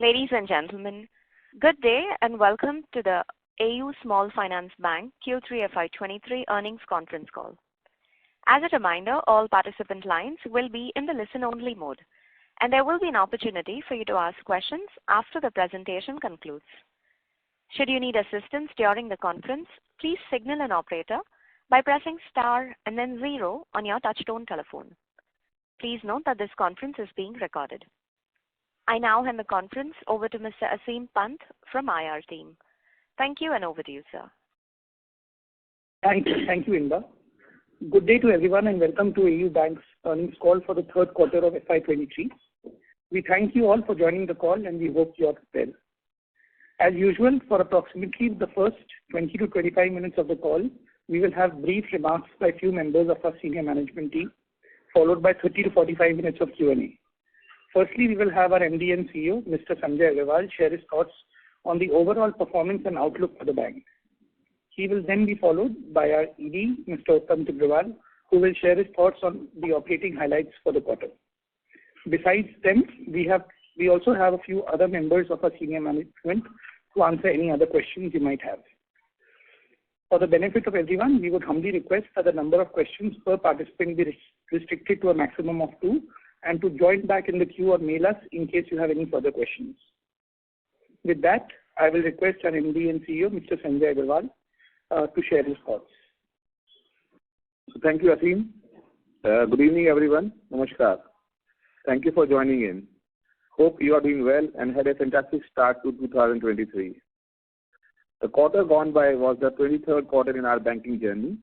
Ladies and gentlemen, good day and welcome to the AU Small Finance Bank Q3 FY23 earnings conference call. As a reminder, all participant lines will be in the listen-only mode, and there will be an opportunity for you to ask questions after the presentation concludes. Should you need assistance during the conference, please signal an operator by pressing star and then 0 on your touchtone telephone. Please note that this conference is being recorded. I now hand the conference over to Mr. Aseem Pant from IR team. Thank you, and over to you, sir. Thank you, Inba. Good day to everyone, and welcome to AU Bank's earnings call for the third quarter of FY23. We thank you all for joining the call, and we hope you are well. As usual, for approximately the first 20 to 25 minutes of the call, we will have brief remarks by few members of our senior management team, followed by 30 to 45 minutes of Q&A. Firstly, we will have our MD and CEO, Mr. Sanjay Agarwal, share his thoughts on the overall performance and outlook for the bank. He will then be followed by our ED, Mr. Uttam Tibrewal, who will share his thoughts on the operating highlights for the quarter. Besides them, we also have a few other members of our senior management to answer any other questions you might have. For the benefit of everyone, we would humbly request that the number of questions per participant be restricted to a maximum of 2, and to join back in the queue or mail us in case you have any further questions. With that, I will request our MD and CEO, Mr. Sanjay Agarwal, to share his thoughts. So thank you, Aseem. Good evening, everyone. Namaskar. Thank you for joining in. Hope you are doing well and had a fantastic start to 2023. The quarter gone by was the 23rd quarter in our banking journey,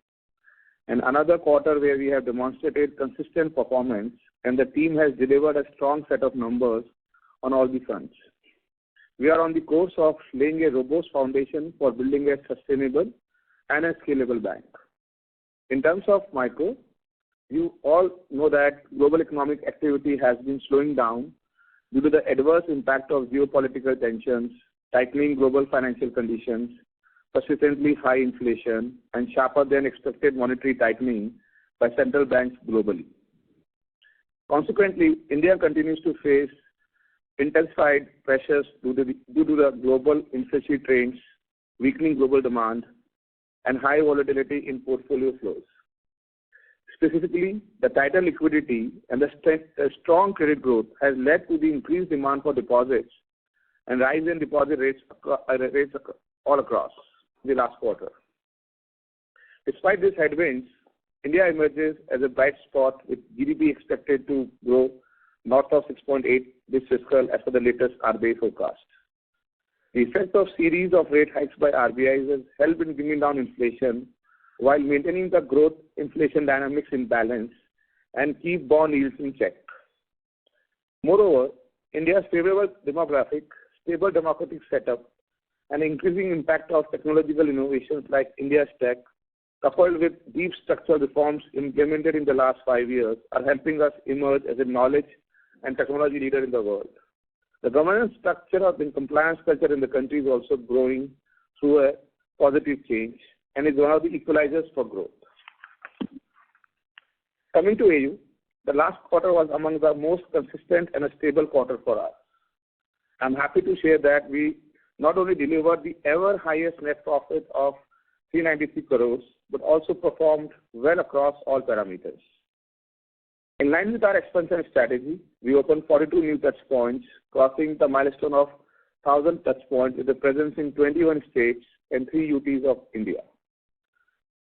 and another quarter where we have demonstrated consistent performance, and the team has delivered a strong set of numbers on all the fronts. We are on the course of laying a robust foundation for building a sustainable and a scalable bank. In terms of micro, you all know that global economic activity has been slowing down due to the adverse impact of geopolitical tensions, tightening global financial conditions, persistently high inflation, and sharper than expected monetary tightening by central banks globally. Consequently, India continues to face intensified pressures due to the global inflationary trends, weakening global demand, and high volatility in portfolio flows. Specifically, the tighter liquidity and the strong credit growth has led to the increased demand for deposits and rise in deposit rates all across the last quarter. Despite these headwinds, India emerges as a bright spot with GDP expected to grow north of 6.8 this fiscal as per the latest RBI forecast. The effect of series of rate hikes by RBI has helped in bringing down inflation while maintaining the growth inflation dynamics in balance and keep bond yields in check. Moreover, India's favorable demographic, stable democratic setup, and increasing impact of technological innovations like India's tech, coupled with deep structural reforms implemented in the last 5 years, are helping us emerge as a knowledge and technology leader in the world. The governance structure of the compliance culture in the country is also growing through a positive change and is one of the equalizers for growth. Coming to AU, the last quarter was among the most consistent and a stable quarter for us. I'm happy to share that we not only delivered the ever highest net profit of 393 crores, but also performed well across all parameters. In line with our expansion strategy, we opened 42 new touch points, crossing the milestone of 1,000 touch points with a presence in 21 states and 3 UTs of India.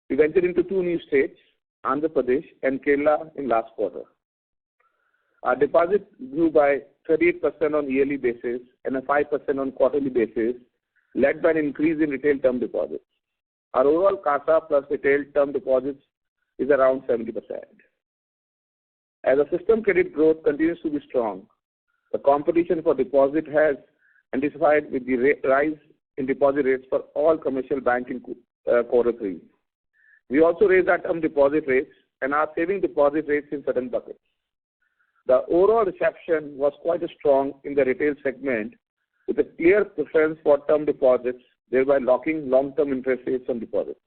We ventured into 2 new states, Andhra Pradesh and Kerala, in last quarter. Our deposits grew by 38% on yearly basis and a 5% on quarterly basis, led by an increase in retail term deposits. Our overall CASA plus retail term deposits is around 70%. As the system credit growth continues to be strong, the competition for deposit has intensified with the rise in deposit rates for all commercial banks in quarter 3. We also raised our term deposit rates and our saving deposit rates in certain buckets. The overall reception was quite strong in the retail segment, with a clear preference for term deposits, thereby locking long-term interest rates on deposits.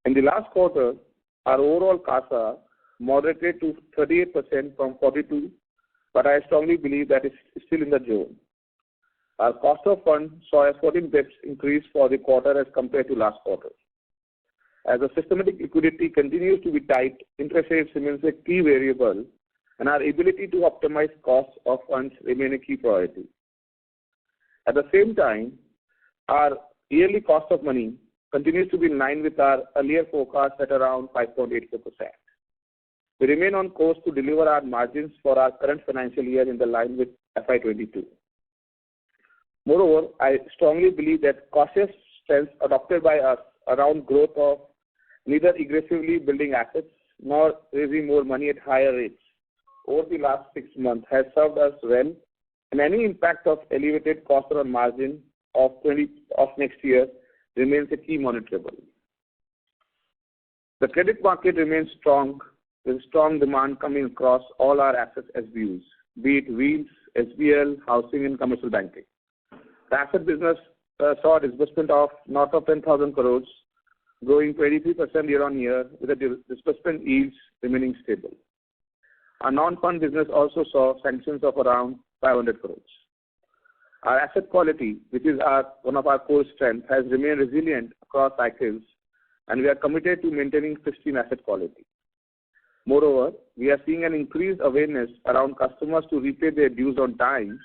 In the last quarter, our overall CASA moderated to 38% from 42%, but I strongly believe that it's still in the zone. Our cost of funds saw a 14 bps increase for the quarter as compared to last quarter. As the systematic liquidity continues to be tight, interest rates remains a key variable, and our ability to optimize costs of funds remain a key priority. At the same time, our yearly cost of money continues to be in line with our earlier forecast at around 5.84%. We remain on course to deliver our margins for our current financial year in the line with FY22. Moreover, I strongly believe that cautious stance adopted by us around growth of neither aggressively building assets nor raising more money at higher rates over the last 6 months has served us well, and any impact of elevated cost on margin of next year remains a key monitorable. The credit market remains strong, with strong demand coming across all our assets SBUs, be it Wheels, SBL, housing, and commercial banking. The asset business saw a disbursement of north of 10,000 crores, growing 23% year-on-year, with the disbursement yields remaining stable. Our non-fund business also saw sanctions of around 500 crores. Our asset quality, which is one of our core strengths, has remained resilient across cycles, and we are committed to maintaining pristine asset quality. Moreover, we are seeing an increased awareness around customers to repay their dues on time,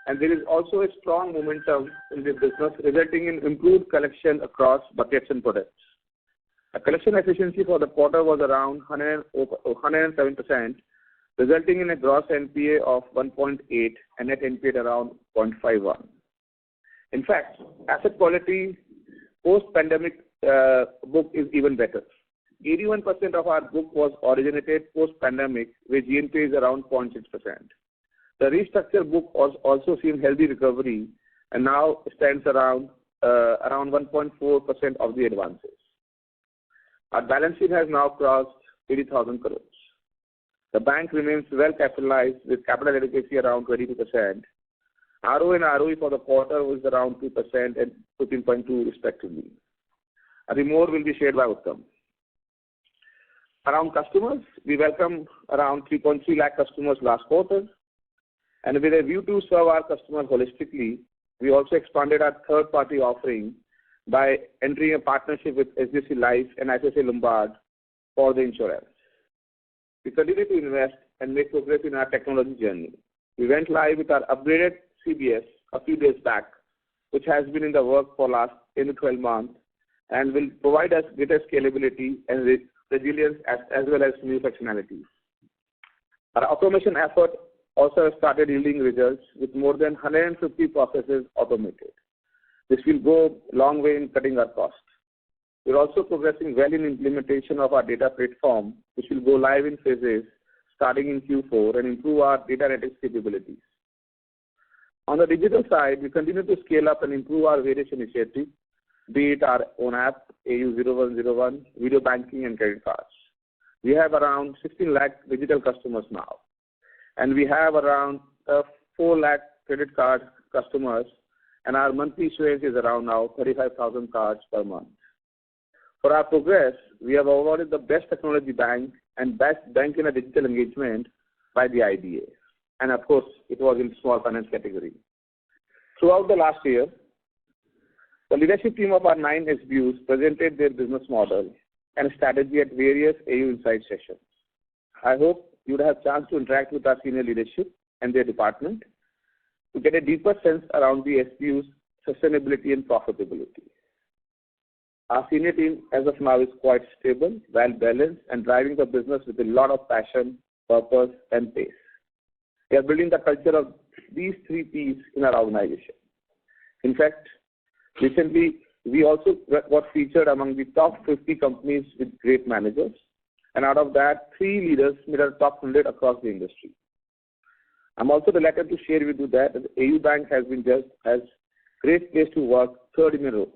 and there is also a strong momentum in this business, resulting in improved collection across buckets and products. The collection efficiency for the quarter was around 107%, resulting in a gross NPA of 1.8 and net NPA at around 0.51. In fact, asset quality post-pandemic book is even better. 81% of our book was originated post-pandemic, with GNPA is around 0.6%. The restructured book was also seen healthy recovery and now stands around 1.4% of the advances. Our balance sheet has now crossed 80,000 crores. The bank remains well capitalized with capital adequacy around 22%. ROA and ROE for the quarter was around 2% and 15.2% respectively. I think more will be shared by Uttam. Around customers, we welcomed around 3.3 lakh customers last quarter, and with a view to serve our customers holistically, we also expanded our third-party offering by entering a partnership with HDFC Life and ICICI Lombard for the insurance. We continue to invest and make progress in our technology journey. We went live with our upgraded CBS a few days back, which has been in the work for last 10 to 12 months and will provide us greater scalability and resilience as well as new functionalities. Our automation effort also started yielding results with more than 150 processes automated. This will go a long way in cutting our costs. We're also progressing well in implementation of our data platform, which will go live in phases starting in Q4 and improve our data analytics capabilities. On the digital side, we continue to scale up and improve our various initiatives, be it our own app, AU0101, video banking, and credit cards. We have around 16 lakh digital customers now, and we have around 4 lakh credit card customers, and our monthly issuance is around now 35,000 cards per month. For our progress, we have awarded the Best Technology Bank and Best Bank in a Digital Engagement by the IBA. And of course, it was in small finance category. Throughout the last year, the leadership team of our 9 SBUs presented their business model and strategy at various AU Insight sessions. I hope you would have a chance to interact with our senior leadership and their department to get a deeper sense around the SBU's sustainability and profitability. Our senior team as of now is quite stable, well-balanced, and driving the business with a lot of passion, purpose, and pace. We are building the culture of these 3 Ps in our organization. In fact, recently, we also got featured among the top 50 companies with great managers, and out of that, 3 leaders made our top 100 across the industry. I'm also delighted to share with you that AUBANK has been judged as Great Place to Work 3rd in a row.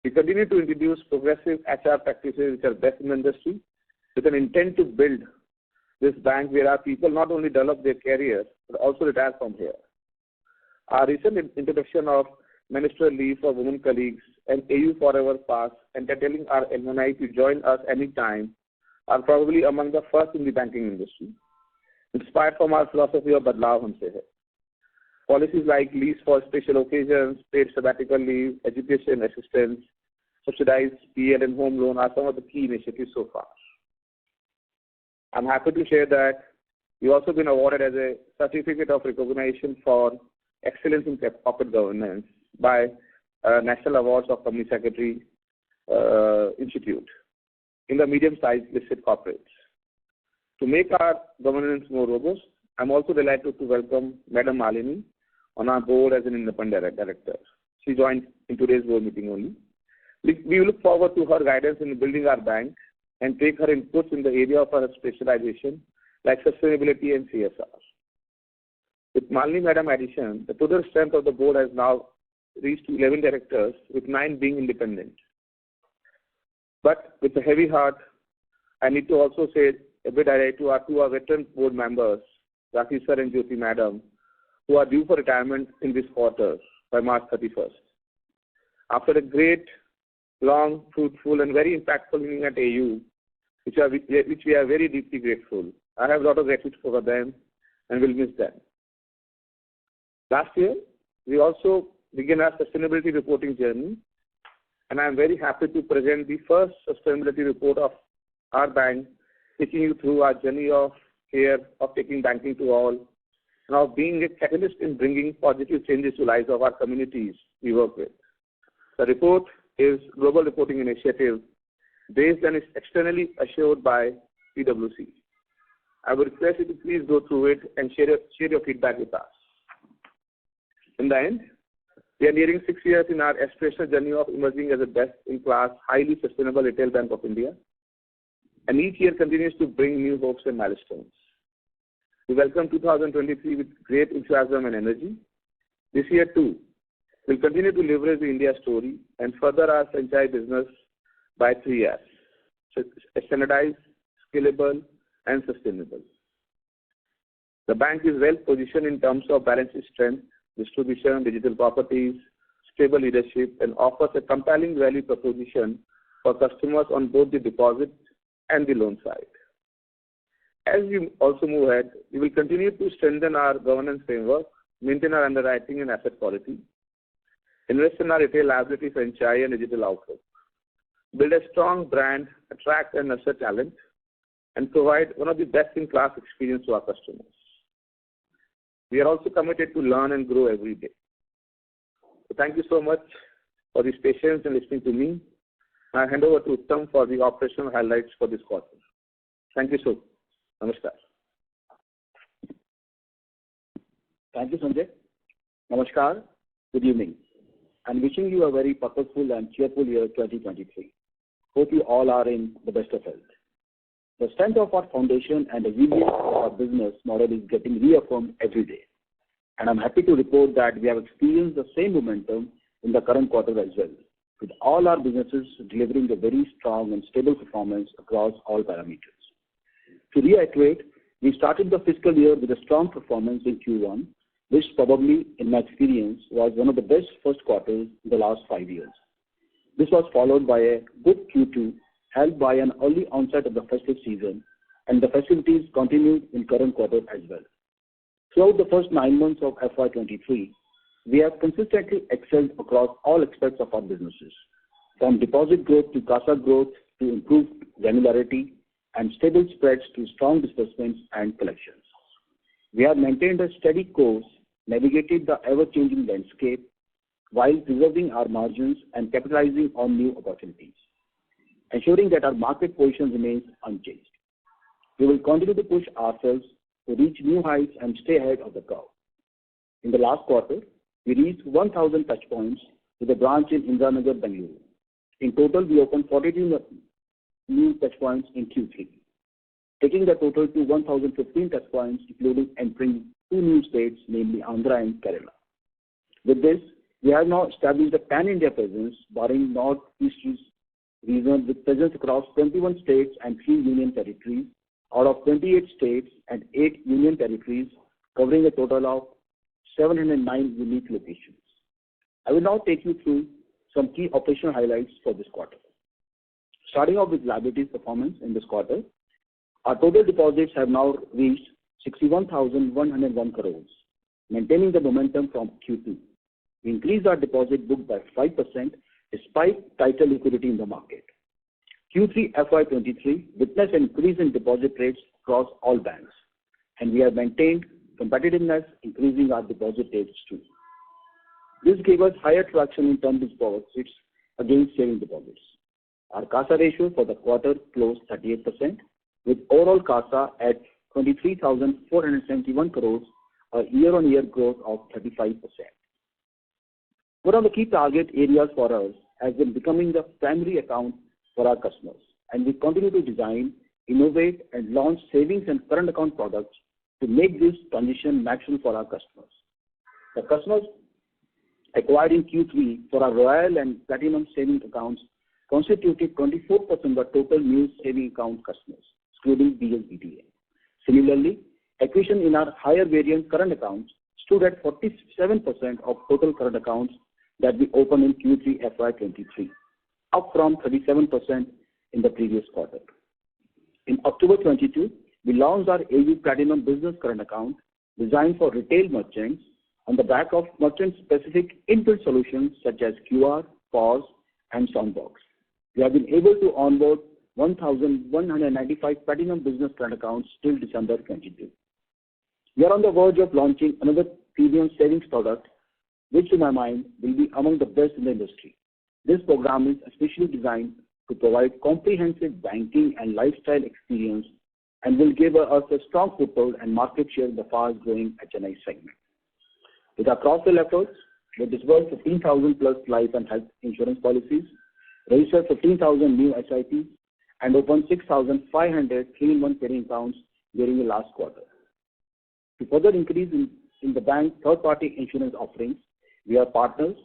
We continue to introduce progressive HR practices which are best in the industry with an intent to build this bank where our people not only develop their careers but also retire from here. Our recent introduction of ministerial leave for women colleagues and AU Forever Pass and telling our alumni to join us anytime are probably among the first in the banking industry, inspired from our philosophy of Badlaav Humse Hai. Policies like leave for special occasions, paid sabbatical leave, education assistance, subsidized PL and home loan are some of the key initiatives so far. I'm happy to share that we've also been awarded as a certificate of recognition for excellence in corporate governance by National Awards of Company Secretary Institute in the medium-sized listed corporates. To make our governance more robust, I'm also delighted to welcome Madam Malini on our board as an independent director. She joined in today's board meeting only. We look forward to her guidance in building our bank and take her inputs in the area of her specialization like sustainability and CSR. With Malini Madam addition, the total strength of the board has now reached 11 directors, with 9 being independent. But with a heavy heart, I need to also say a bit to our veteran board members, Rakesh sir and Jyoti Madam, who are due for retirement in this quarter by March 31st. After a great, long, fruitful, and very impactful meeting at AU, which we are very deeply grateful. I have a lot of gratitude for them and will miss them. Last year, we also began our sustainability reporting journey, and I am very happy to present the first sustainability report of our bank, taking you through our journey of care, of taking banking to all, and of being a catalyst in bringing positive changes to lives of our communities we work with. The report is Global Reporting Initiative based and is externally assured by PwC. I would request you to please go through it and share your feedback with us. In the end, we are nearing 6 years in our aspirational journey of emerging as a best-in-class, highly sustainable retail bank of India, and each year continues to bring new hopes and milestones. We welcome 2023 with great enthusiasm and energy. This year too, we'll continue to leverage the India story and further our franchise business by 3 Rs: standardized, scalable, and sustainable. The bank is well positioned in terms of balance sheet strength, distribution, digital properties, stable leadership, and offers a compelling value proposition for customers on both the deposit and the loan side. As we also move ahead, we will continue to strengthen our governance framework, maintain our underwriting and asset quality, invest in our retail liability franchise and digital outlook, build a strong brand, attract and nurture talent, and provide one of the best-in-class experience to our customers. We are also committed to learn and grow every day. So thank you so much for this patience and listening to me. I hand over to Uttam for the operational highlights for this quarter. Thank you so much. Namaskar. Thank you, Sanjay. Namaskar. Good evening. I'm wishing you a very purposeful and cheerful year 2023. Hope you all are in the best of health. The strength of our foundation and the resilience of our business model is getting reaffirmed every day. And I'm happy to report that we have experienced the same momentum in the current quarter as well, with all our businesses delivering a very strong and stable performance across all parameters. To reiterate, we started the fiscal year with a strong performance in Q1, which probably, in my experience, was one of the best first quarters in the last 5 years. This was followed by a good Q2, helped by an early onset of the festive season, and the festivities continued in current quarter as well. Throughout the first 9 months of FY23, we have consistently excelled across all aspects of our businesses, from deposit growth to CASA growth to improved granularity and stable spreads to strong disbursements and collections. We have maintained a steady course, navigated the ever-changing landscape while preserving our margins and capitalizing on new opportunities, ensuring that our market position remains unchanged. We will continue to push ourselves to reach new heights and stay ahead of the curve. In the last quarter, we reached 1,000 touchpoints with a branch in Indranagar, Bengaluru. In total, we opened 42 new touchpoints in Q3, taking the total to 1,015 touchpoints, including entering 2 new states, namely Andhra and Kerala. With this, we have now established a pan-India presence, barring Northeast region, with presence across 21 states and 3 union territories, out of 28 states and 8 union territories, covering a total of 709 unique locations. I will now take you through some key operational highlights for this quarter. Starting off with liabilities performance in this quarter, our total deposits have now reached 61,101 crores, maintaining the momentum from Q2. We increased our deposit book by 5% despite tighter liquidity in the market. Q3 FY23 witnessed an increase in deposit rates across all banks, and we have maintained competitiveness, increasing our deposit rates too. This gave us higher traction in term deposits against saving deposits. Our CASA ratio for the quarter closed 38%, with overall CASA at 23,471 crores, a year-on-year growth of 35%. One of the key target areas for us has been becoming the primary account for our customers, and we continue to design, innovate, and launch savings and current account products to make this transition natural for our customers. The customers acquired in Q3 for our Royal and Platinum savings accounts constituted 24% of the total new saving account customers, excluding BSBTA. Similarly, acquisition in our higher variant current accounts stood at 47% of total current accounts that we opened in Q3 FY23, up from 37% in the previous quarter. In October 22, we launched our AU Platinum Business Current Account designed for retail merchants on the back of merchant-specific inbuilt solutions such as QR, POS, and Soundbox. We have been able to onboard 1,195 Platinum Business Current Accounts till December 22. We are on the verge of launching another premium savings product, which to my mind will be among the best in the industry. This program is especially designed to provide comprehensive banking and lifestyle experience and will give us a strong foothold and market share in the fast-growing HNI segment. With our cross-sell efforts, we disbursed 15,000 plus life and health insurance policies, registered 15,000 new SIPs, and opened 6,500 3-in-1 savings accounts during the last quarter. To further increase in the bank's third-party insurance offerings, we are partners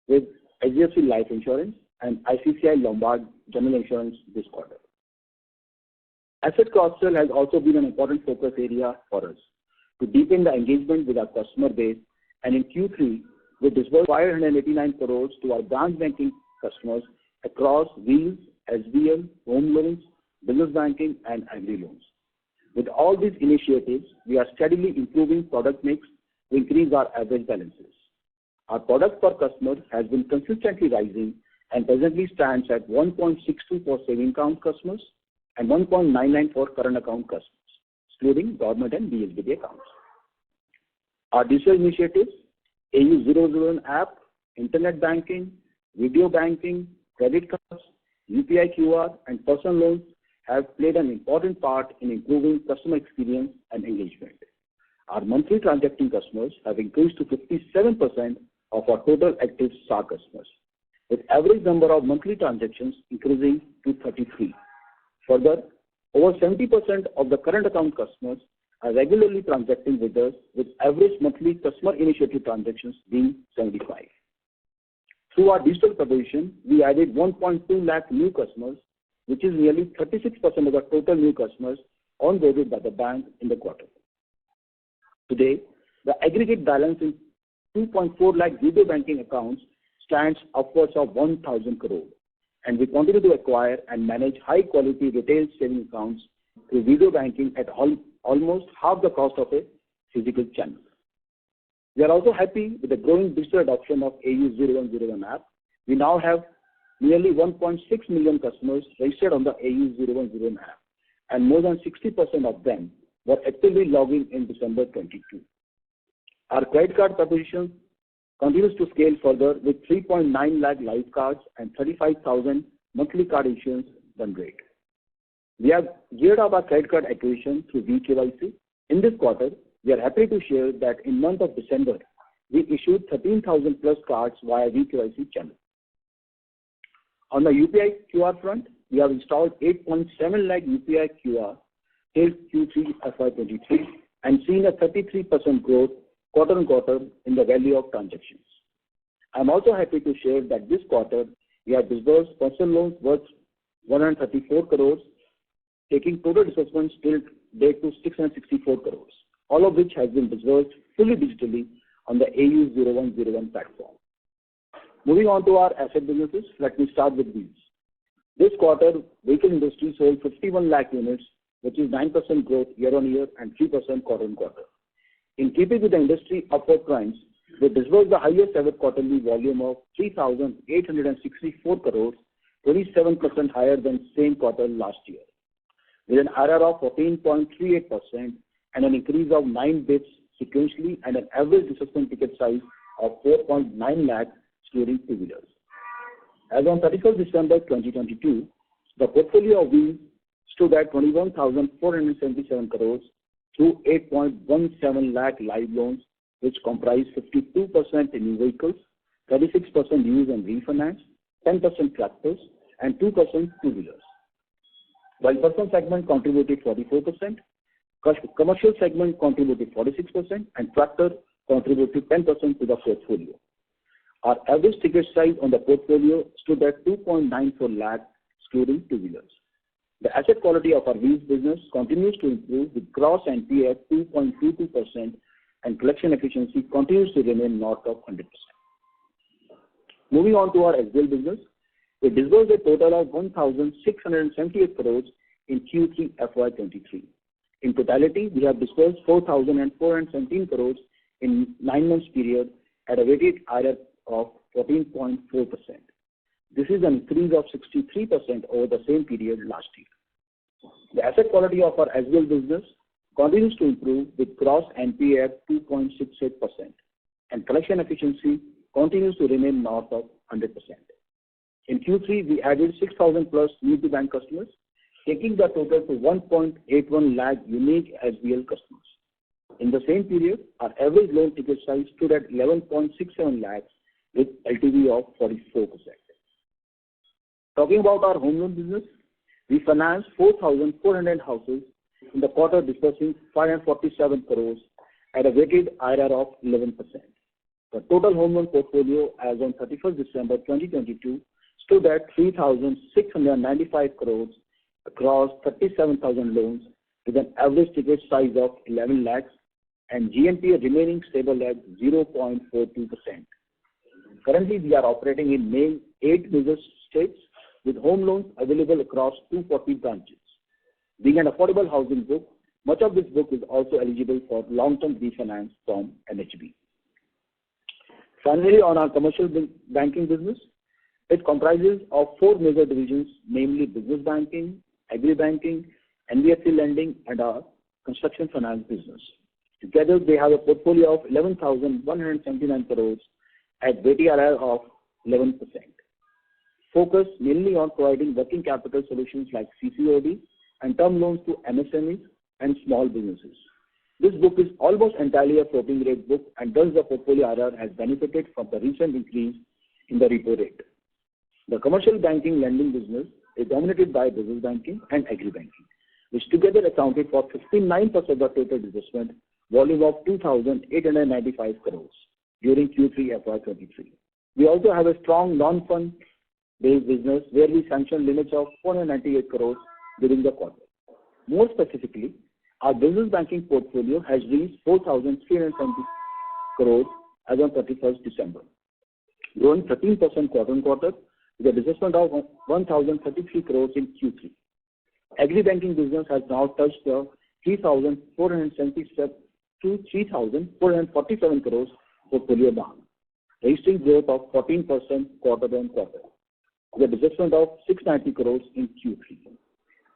with HDFC Life Insurance and ICICI Lombard General Insurance this quarter. Asset cross-sell has also been an important focus area for us to deepen the engagement with our customer base, and in Q3, we disbursed 589 crores to our branch banking customers across Wheels, SBL, home loans, business banking, and agri loans. With all these initiatives, we are steadily improving product mix to increase our average balances. Our product per customer has been consistently rising and presently stands at 1.62 for saving account customers and 1.99 for current account customers, excluding government and BSBD accounts. Our digital initiatives, AU 001 app, internet banking, video banking, credit cards, UPI QR, and personal loans have played an important part in improving customer experience and engagement. Our monthly transacting customers have increased to 57% of our total active SAR customers, with average number of monthly transactions increasing to 33. Further, over 70% of the current account customers are regularly transacting with us, with average monthly customer initiative transactions being 75. Through our digital proposition, we added 1.2 lakh new customers, which is nearly 36% of the total new customers onboarded by the bank in the quarter. Today, the aggregate balance in 2.4 lakh video banking accounts stands upwards of 1,000 crore, and we continue to acquire and manage high-quality retail savings accounts through video banking at almost half the cost of a physical channel. We are also happy with the growing digital adoption of AU 0101 app. We now have nearly 1.6 million customers registered on the AU 0101 app, and more than 60% of them were actively logging in December 22. Our credit card proposition continues to scale further with 3.9 lakh live cards and 35,000 monthly card issuance run rate. We have geared up our credit card acquisition through VKYC. In this quarter, we are happy to share that in month of December, we issued 13,000 plus cards via VKYC channel. On the UPI QR front, we have installed 8.7 lakh UPI QR till Q3 FY23 and seen a 33% growth quarter-on-quarter in the value of transactions. I am also happy to share that this quarter we have disbursed personal loans worth 134 crores, taking total disbursements till date to 664 crores, all of which has been disbursed fully digitally on the AU 0101 platform. Moving on to our asset businesses, let me start with Wheels. This quarter, vehicle industry sold 51 lakh units, which is 9% growth year-on-year and 3% quarter-on-quarter. In keeping with the industry upward trends, we disbursed the highest ever quarterly volume of 3,864 crores, 27% higher than same quarter last year, with an IRR of 14.38% and an increase of 9 bits sequentially and an average disbursement ticket size of 4.9 lakh excluding two-wheelers. As on 31st December 2022, the portfolio of wheels stood at 21,477 crores through 8.17 lakh live loans, which comprise 52% in new vehicles, 36% used and refinance, 10% tractors, and 2% two-wheelers. While personal segment contributed 44%, commercial segment contributed 46%, and tractor contributed 10% to the portfolio. Our average ticket size on the portfolio stood at 2.94 lakh, excluding two-wheelers. The asset quality of our wheels business continues to improve with gross NPA at 2.22% and collection efficiency continues to remain north of 100%. Moving on to our SBL business, we disbursed a total of 1,678 crores in Q3 FY23. In totality, we have disbursed 4,417 crores in 9 months period at a weighted IRR of 14.4%. This is an increase of 63% over the same period last year. The asset quality of our SBL business continues to improve with gross NPA at 2.68% and collection efficiency continues to remain north of 100%. In Q3, we added 6,000 plus new to bank customers, taking the total to 1.81 lakh unique SBL customers. In the same period, our average loan ticket size stood at 11.67 lakhs with LTV of 44%. Talking about our home loan business, we financed 4,400 houses in the quarter, disbursing 547 crores at a weighted IRR of 11%. The total home loan portfolio as on 31st December 2022 stood at 3,695 crores across 37,000 loans with an average ticket size of 11 lakhs and GNPA remaining stable at 0.42%. Currently, we are operating in 8 major states with home loans available across 240 branches. Being an affordable housing book, much of this book is also eligible for long-term refinance from NHB. Finally, on our commercial banking business, it comprises of 4 major divisions, namely business banking, agri banking, NBFC lending, and our construction finance business. Together, they have a portfolio of 11,179 crores at weighted IRR of 11%. Focus mainly on providing working capital solutions like CCOD and term loans to MSMEs and small businesses. This book is almost entirely a floating rate book and thus the portfolio IRR has benefited from the recent increase in the repo rate. The commercial banking lending business is dominated by business banking and agri banking, which together accounted for 59% of the total disbursement volume of 2,895 crores during Q3 FY23. We also have a strong non-fund based business where we sanctioned limits of 498 crores during the quarter. More specifically, our business banking portfolio has reached 4,370 crores as on 31st December, growing 13% quarter-on-quarter with a disbursement of 1,033 crores in Q3. Agri banking business has now touched the 3,477 to 3,447 crores portfolio mark, registering growth of 14% quarter-on-quarter, with a disbursement of 690 crores in Q3.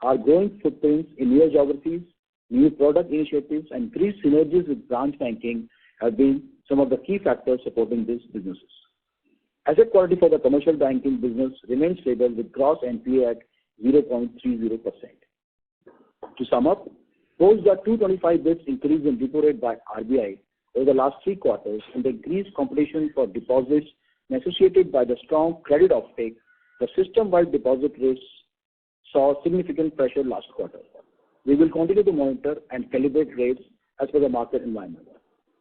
Our growing footprints in newer geographies, new product initiatives, and increased synergies with branch banking have been some of the key factors supporting these businesses. Asset quality for the commercial banking business remains stable with gross NPA at 0.30%. To sum up, post the 225 bits increase in repo rate by RBI over the last 3 quarters and the increased competition for deposits necessitated by the strong credit offtake, the system-wide deposit rates saw significant pressure last quarter. We will continue to monitor and calibrate rates as per the market environment.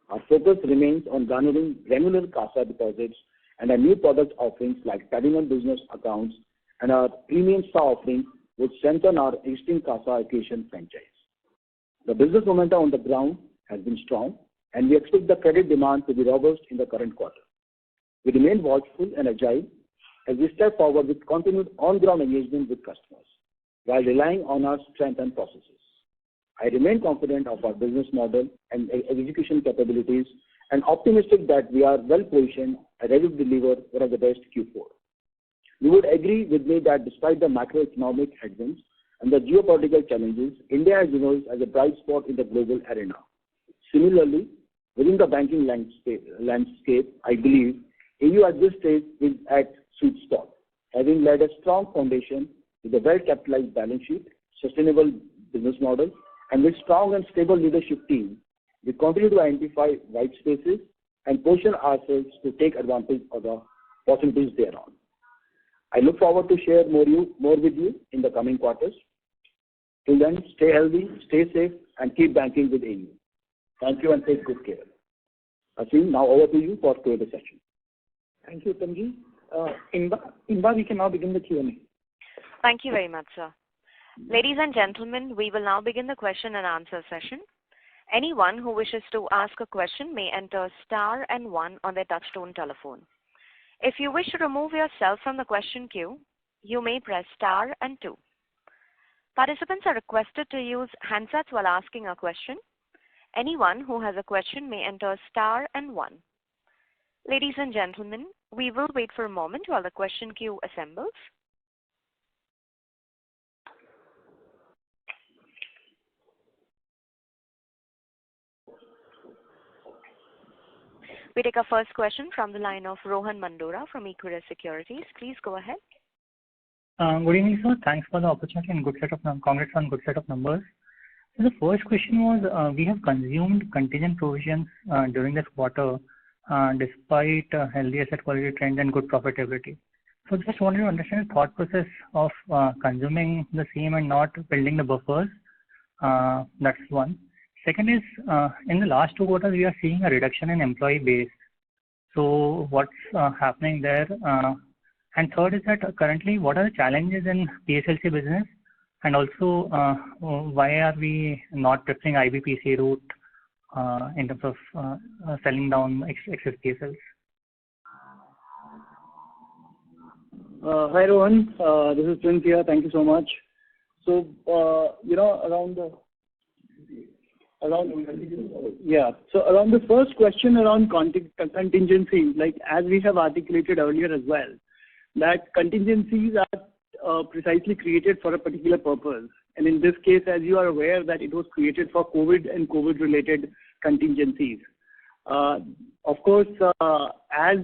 Our focus remains on garnering granular CASA deposits and our new product offerings like Platinum Business Accounts and our premium SA offerings which strengthen our existing CASA allocation franchise. The business momentum on the ground has been strong and we expect the credit demand to be robust in the current quarter. We remain watchful and agile as we step forward with continued on-ground engagement with customers while relying on our strength and processes. I remain confident of our business model and execution capabilities and optimistic that we are well positioned and ready to deliver one of the best Q4. You would agree with me that despite the macroeconomic headwinds and the geopolitical challenges, India has emerged as a bright spot in the global arena. Similarly, within the banking landscape, I believe AU at this stage is at sweet spot, having laid a strong foundation with a well-capitalized balance sheet, sustainable business model, and with strong and stable leadership team. We continue to identify white spaces and position ourselves to take advantage of the possibilities thereon. I look forward to share more with you in the coming quarters. Till then, stay healthy, stay safe, and keep banking with AU. Thank you and take good care. Asim, now over to you for Q&A session. Thank you, Uttamji. Inba, we can now begin the Q&A. Thank you very much, sir. Ladies and gentlemen, we will now begin the question and answer session. Anyone who wishes to ask a question may enter star and 1 on their touchtone telephone. If you wish to remove yourself from the question queue, you may press star and 2. Participants are requested to use handsets while asking a question. Anyone who has a question may enter star and 1. Ladies and gentlemen, we will wait for a moment while the question queue assembles. We take our first question from the line of Rohan Mandora from Equirus Securities. Please go ahead. Good evening, sir. Thanks for the opportunity and congrats on good set of numbers. So the first question was, we have consumed contingent provisions during this quarter despite healthy asset quality trend and good profitability. So just wanted to understand the thought process of consuming the same and not building the buffers. That's one. Second is, in the last 2 quarters, we are seeing a reduction in employee base. So what's happening there? And third is that currently, what are the challenges in PSLC business? And also, why are we not preferring IBPC route in terms of selling down excess PSLs? Hi Rohan, this is Prince here. Thank you so much. So, around the first question around contingencies, like as we have articulated earlier as well, that contingencies are precisely created for a particular purpose. And in this case, as you are aware, that it was created for COVID and COVID-related contingencies. Of course, as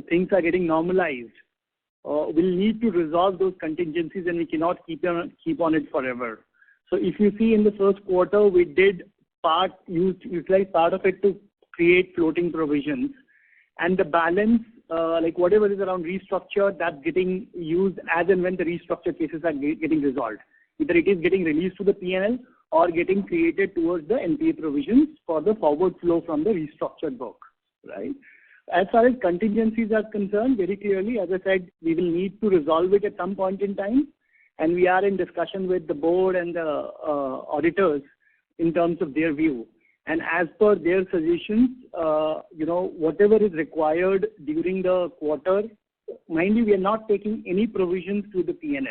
things are getting normalized, we'll need to resolve those contingencies, and we cannot keep on it forever. So if you see in the first quarter, we did utilize part of it to create floating provisions, and the balance, like whatever is around restructure, that's getting used as and when the restructure cases are getting resolved. Either it is getting released to the P&L or getting created towards the NPA provisions for the forward flow from the restructured book, right? As far as contingencies are concerned, very clearly, as I said, we will need to resolve it at some point in time, and we are in discussion with the board and the auditors in terms of their view. And as per their suggestions, whatever is required during the quarter, mind you, we are not taking any provisions to the P&L.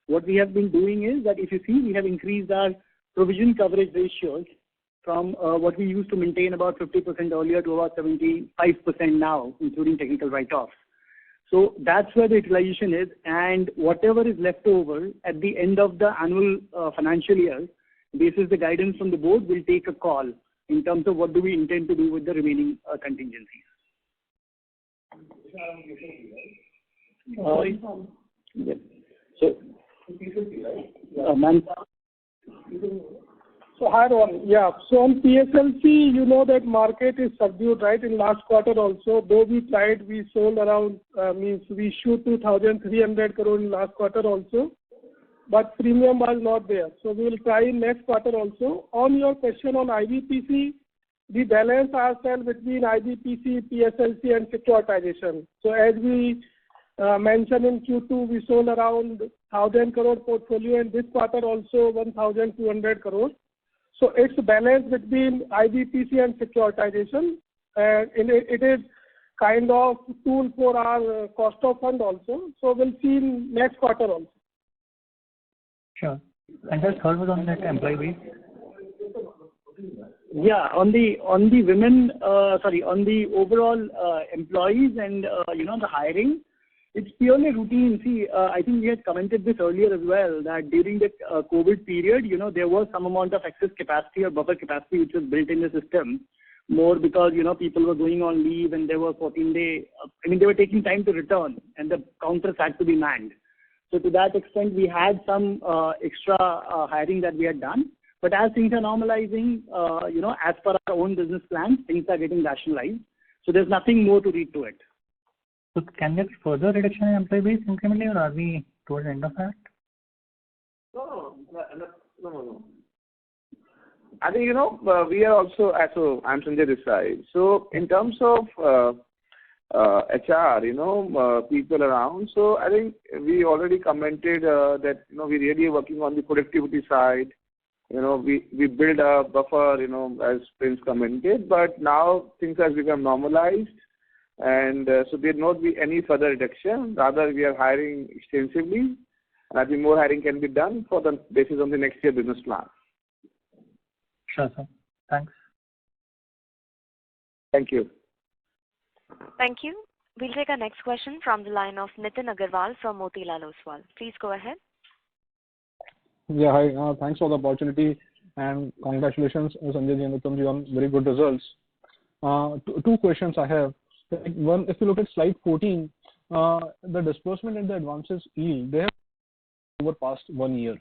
What we have been doing is that if you see, we have increased our provision coverage ratios from what we used to maintain about 50% earlier to about 75% now, including technical write-offs. So that's where the utilization is, and whatever is left over at the end of the annual financial year, basis the guidance from the board, will take a call in terms of what do we intend to do with the remaining contingencies. Yes. So, So hi Ron. Yeah. So on PSLC, you know that market is subdued, right? In last quarter also, though we tried, we sold around, we issued 2,300 crore in last quarter also, but premium was not there. So we will try next quarter also. On your question on IBPC, we balance ourselves between IBPC, PSLC and securitization. So as we mentioned in Q2, we sold around 1,000 crore portfolio, and this quarter also 1,200 crore. So it's balanced between IBPC and securitization, and it is kind of tool for our cost of fund also. So we'll see in next quarter also. Sure. And the third was on that employee base. Yeah, on the women, on the overall employees and the hiring, it's purely routine. See, I think we had commented this earlier as well, that during the COVID period, there was some amount of excess capacity or buffer capacity which was built in the system, more because people were going on leave and there were 14-day. They were taking time to return, and the counters had to be manned. So to that extent, we had some extra hiring that we had done. But as things are normalizing, as per our own business plans, things are getting rationalized. So there's nothing more to read to it. So can there be further reduction in employee base incrementally, or are we towards the end of that? No. I think, we are also, so I'm Sanjay this side. So in terms of HR, people around, so I think we already commented that, we really are working on the productivity side. We build a buffer, as Prince commented, but now things have become normalized. And so there will not be any further reduction. Rather, we are hiring extensively. And I think more hiring can be done for the basis of the next year business plan. Sure, sir. Thanks. Thank you. Thank you. We'll take our next question from the line of Nitin Agarwal from Motilal Oswal. Please go ahead. Yeah, hi. Thanks for the opportunity and congratulations, Sanjay ji and Uttam ji, on very good results. Two questions I have. One, if you look at slide 14, the disbursement and the advances yield, they have over past 1 year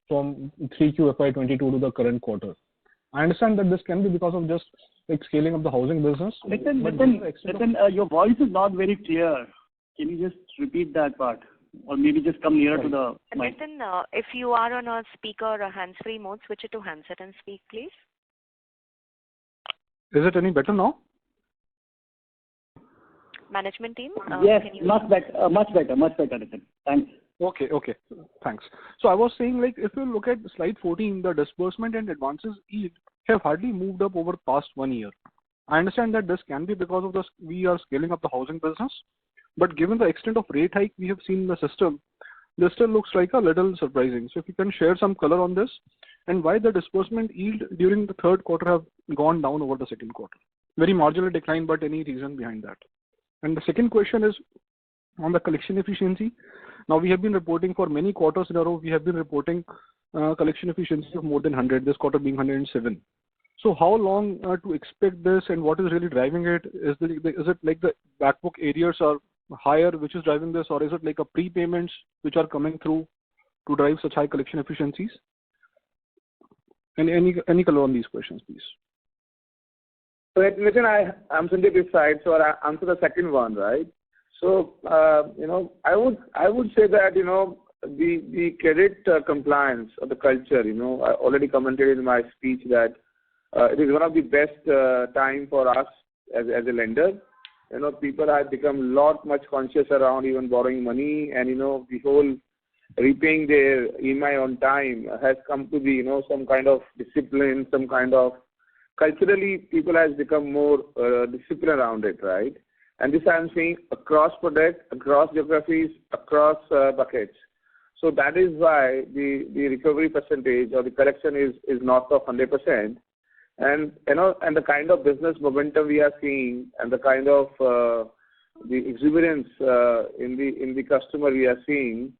from 3Q FY22 to the current quarter. I understand that this can be because of just scaling of the housing business. Nitin, your voice is not very clear. Can you just repeat that part? Or maybe just come nearer to the mic. Nitin, if you are on a speaker or hands-free mode, switch it to handset and speak, please. Is it any better now? Management team? Yes, much better, Nitin. Thanks. Okay, thanks. So I was saying, if you look at slide 14, the disbursement and advances yield have hardly moved up over past 1 year. I understand that this can be because of we are scaling up the housing business, but given the extent of rate hike we have seen in the system, this still looks like a little surprising. So if you can share some color on this and why the disbursement yield during the third quarter have gone down over the second quarter. Very marginal decline, but any reason behind that? And the second question is on the collection efficiency. Now we have been reporting for many quarters in a row, we have been reporting collection efficiency of more than 100, this quarter being 107. So how long to expect this, and what is really driving it? Is it like the backbook areas are higher, which is driving this, or is it like a prepayments which are coming through to drive such high collection efficiencies? And any color on these questions, please. So Nitin, I'm Sanjay this side, so I'll answer the second one, right? So, I would say that, the credit compliance of the culture, I already commented in my speech that it is one of the best time for us as a lender. People have become much conscious around even borrowing money, and, the whole repaying their EMI on time has come to be, some kind of discipline, some kind of culturally people has become more disciplined around it, right? And this I'm seeing across product, across geographies, across buckets. So that is why the recovery percentage or the collection is north of 100%. And and the kind of business momentum we are seeing, and the kind of the exuberance in the customer we are seeing,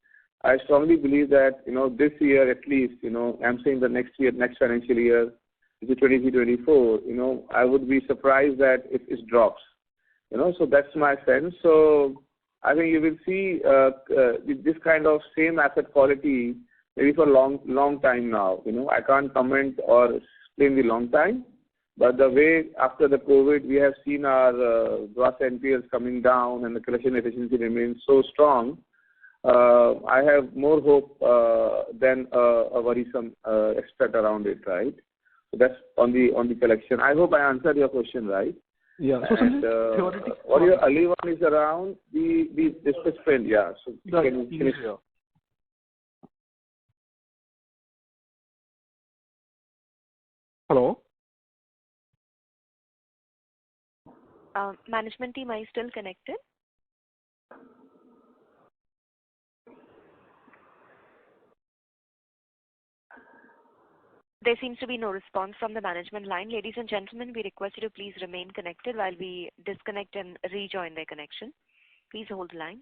I strongly believe that this year at least, I'm saying the next financial year, which is 23-24, I would be surprised that it drops. So that's my sense. So I think you will see this kind of same asset quality maybe for long time now. I can't comment or explain the long time, but the way after the COVID we have seen our gross NPLs coming down and the collection efficiency remains so strong. I have more hope than a worrisome aspect around it, right? So that's on the collection. I hope I answered your question right. Yeah. So what your early one is around the disbursement, yeah. So can you finish? Hello. Management team, are you still connected? There seems to be no response from the management line. Ladies and gentlemen, we request you to please remain connected while we disconnect and rejoin their connection. Please hold the line.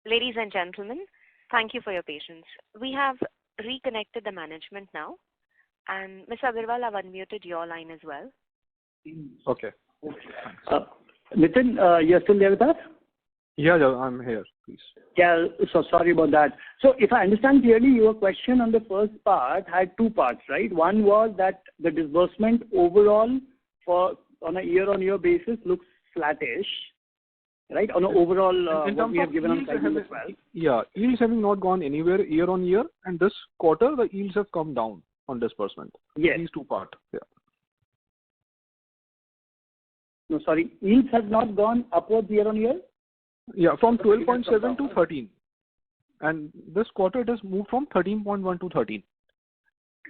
Ladies and gentlemen, thank you for your patience. We have reconnected the management now, and Ms. Agarwal, I've unmuted your line as well. Okay. Nitin, you're still there with us? Yeah, I'm here, please. Yeah, so sorry about that. So if I understand clearly, your question on the first part had two parts, right? One was that the disbursement overall on a year-on-year basis looks flattish, right? On an overall, what we have given on slide number 12. Yeah, yields having not gone anywhere year on year, and this quarter the yields have come down on disbursement. Yes. These two parts. Yeah. No, sorry, yields have not gone upwards year on year? Yeah, from 12.7 to 13. And this quarter it has moved from 13.1 to 13.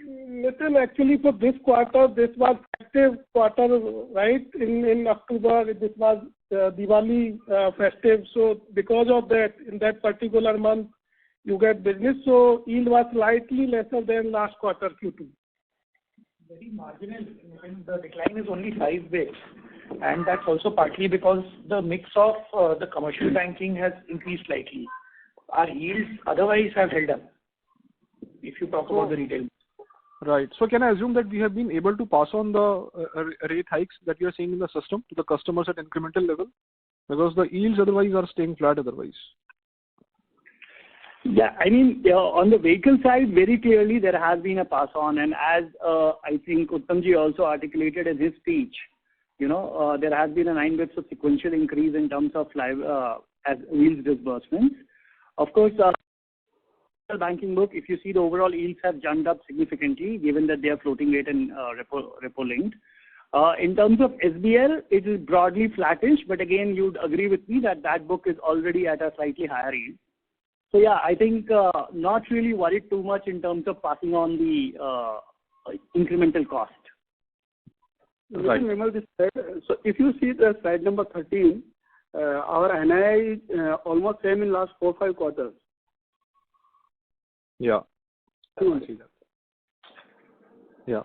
Nitin, actually for this quarter, this was festive quarter, right? In October, this was Diwali festive. So because of that, in that particular month, you get business. So yield was slightly lesser than last quarter Q2. Very marginal. The decline is only 5 basis, and that's also partly because the mix of the commercial banking has increased slightly. Our yields otherwise have held up, if you talk about the retail. Right. So can I assume that we have been able to pass on the rate hikes that we are seeing in the system to the customers at incremental level? Because the yields otherwise are staying flat otherwise. Yeah, I mean, on the vehicle side, very clearly there has been a pass on, and as I think Uttamji also articulated in his speech, there has been a 9 basis of sequential increase in terms of as yields disbursements. Of course, banking book, if you see the overall yields have jumped up significantly, given that they are floating rate and repo linked. In terms of SBL, it is broadly flattish, but again, you'd agree with me that that book is already at a slightly higher yield. So yeah, I think not really worried too much in terms of passing on the incremental cost. Right. So if you see the slide number 13, our NII almost same in last 4-5 quarters. Yeah. I see that. Yeah.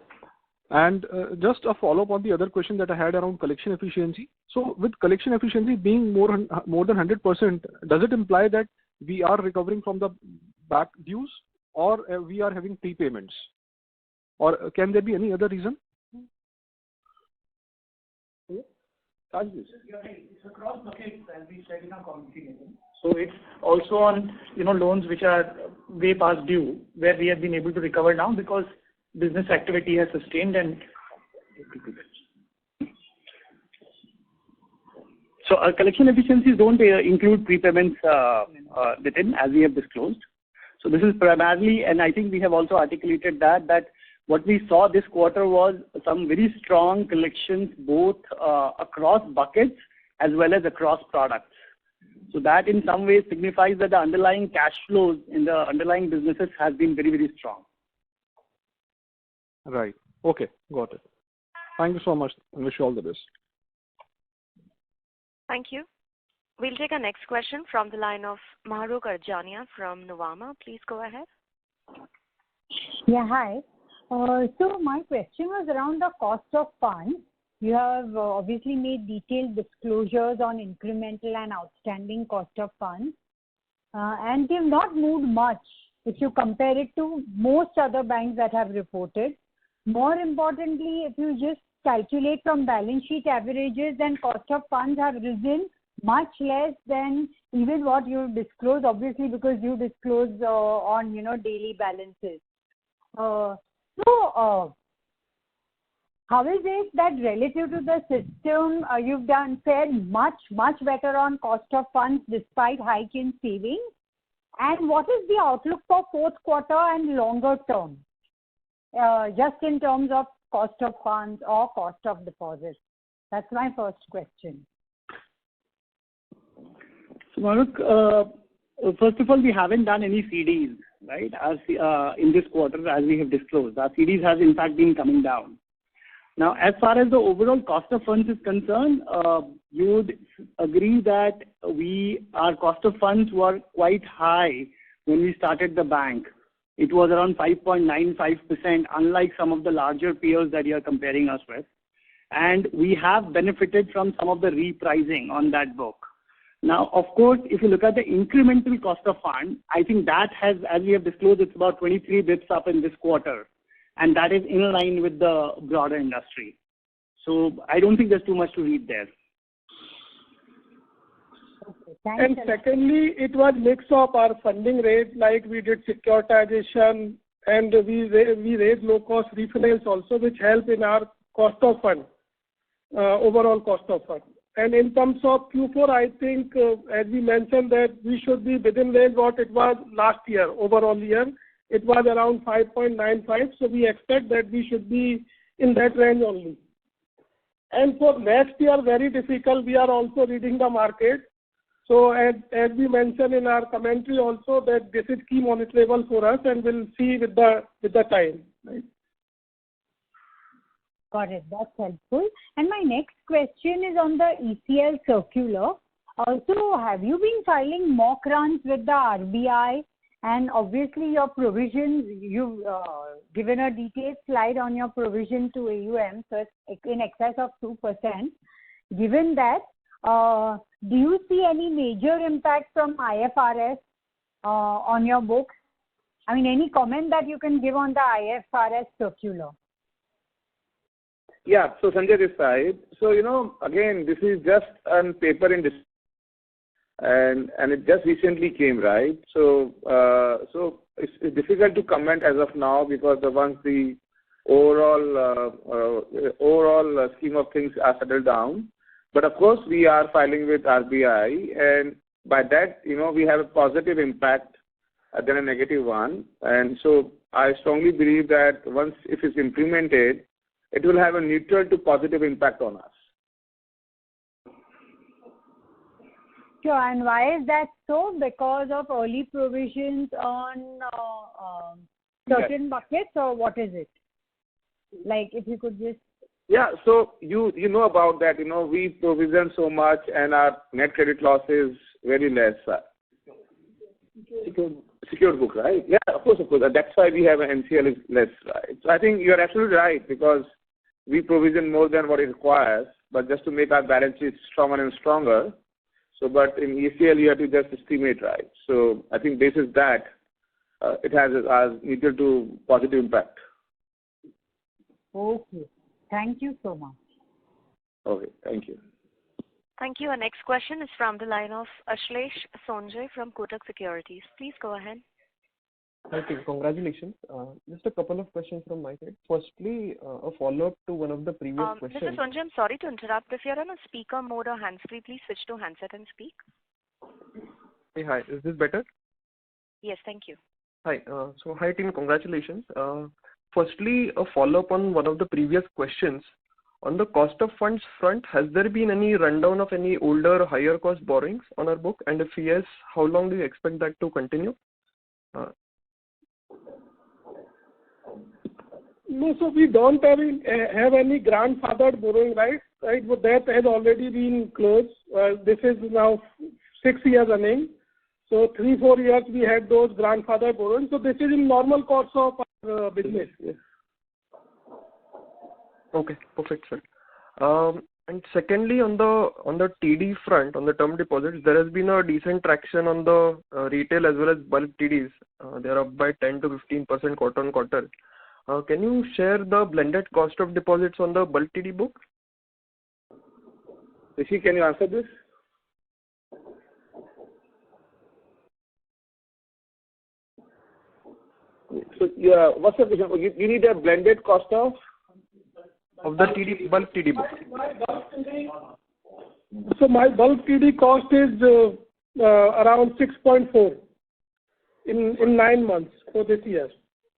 And just a follow-up on the other question that I had around collection efficiency. So with collection efficiency being more than 100%, does it imply that we are recovering from the back dues, or we are having prepayments? Or can there be any other reason? It's across buckets, as we said in our commentary. So it's also on loans which are way past due, where we have been able to recover now because business activity has sustained and. So our collection efficiencies don't include prepayments, Nitin, as we have disclosed. So this is primarily, and I think we have also articulated that what we saw this quarter was some very strong collections both across buckets as well as across products. So that in some ways signifies that the underlying cash flows in the underlying businesses has been very, very strong. Right. Okay. Got it. Thank you so much. I wish you all the best. Thank you. We'll take our next question from the line of Mahrukh Adajania from Nuvama. Please go ahead. Yeah, hi. So my question was around the cost of funds. You have obviously made detailed disclosures on incremental and outstanding cost of funds. and they've not moved much if you compare it to most other banks that have reported. More importantly, if you just calculate from balance sheet averages, then cost of funds have risen much less than even what you disclose, obviously, because you disclose on, daily balances. How is it that relative to the system, you've fared much better on cost of funds despite hike in savings? And what is the outlook for fourth quarter and longer term, just in terms of cost of funds or cost of deposits? That's my first question. So, Mahrukh, first of all, we haven't done any CDs, right, in this quarter, as we have disclosed. Our CDs have, in fact, been coming down. Now, as far as the overall cost of funds is concerned, you would agree that our cost of funds were quite high when we started the bank. It was around 5.95%, unlike some of the larger peers that you are comparing us with. And we have benefited from some of the repricing on that book. Now, of course, if you look at the incremental cost of fund, I think that has, as we have disclosed, it's about 23 bits up in this quarter. And that is in line with the broader industry. So I don't think there's too much to read there. Okay, and secondly, it was mix of our funding rate, like we did securitization and we raised low-cost refinance also, which help in our cost of fund, overall cost of fund. And in terms of Q4, I think, as we mentioned, that we should be within range what it was last year, overall year. It was around 5.95, so we expect that we should be in that range only. And for next year, very difficult. We are also reading the market. So as we mentioned in our commentary also, that this is key monitorable for us, and we'll see with the time. Right? Got it. That's helpful. And my next question is on the ECL circular. Also, have you been filing mock runs with the RBI? And obviously, your provisions, you've given a detailed slide on your provision to AUM, so it's in excess of 2%. Given that, do you see any major impact from IFRS on your books? I mean, any comment that you can give on the IFRS circular? Yeah, so Sanjay this side. So, again, this is just on paper in this, and it just recently came, right? So it's difficult to comment as of now because once the overall scheme of things are settled down. But of course, we are filing with RBI, and by that, we have a positive impact than a negative one. And so I strongly believe that if it's implemented, it will have a neutral to positive impact on us. Sure, and why is that so? Because of early provisions on certain buckets, or what is it? Like, if you could just... Yeah, so you know about that. We provision so much, and our net credit loss is very less. Secured book, right? Yeah, of course. That's why we have an NCL is less, right? So I think you're absolutely right, because we provision more than what it requires, but just to make our balance sheet stronger and stronger. So, but in ECL, you have to just estimate, right? So I think this is that. It has a neutral to positive impact. Okay. Thank you so much. Okay, thank you. Thank you. Our next question is from the line of Ashlesh Sonjay from Kotak Securities. Please go ahead. Hi, team. Congratulations. Just a couple of questions from my side. Firstly, a follow-up to one of the previous questions. Mr. Sonjay, I'm sorry to interrupt. If you're on a speaker mode or hands-free, please switch to handset and speak. Hey, hi. Is this better? Yes, thank you. Hi. So, hi, team. Congratulations. Firstly, a follow-up on one of the previous questions. On the cost of funds front, has there been any rundown of any older, higher cost borrowings on our book? And if yes, how long do you expect that to continue? No, so we don't have any grandfathered borrowing, right? Right, but that has already been closed. This is now 6 years running. So 3-4 years we had those grandfather borrowings. So this is in normal course of business. Yes. Okay, perfect, sir. And secondly, on the TD front, on the term deposits, there has been a decent traction on the retail as well as bulk TDs. They are up by 10 to 15% quarter on quarter. Can you share the blended cost of deposits on the bulk TD book? Rishi, can you answer this? So, what's the question? You need a blended cost of the TD bulk TD book. So my bulk TD cost is around 6.4 in 9 months for this year.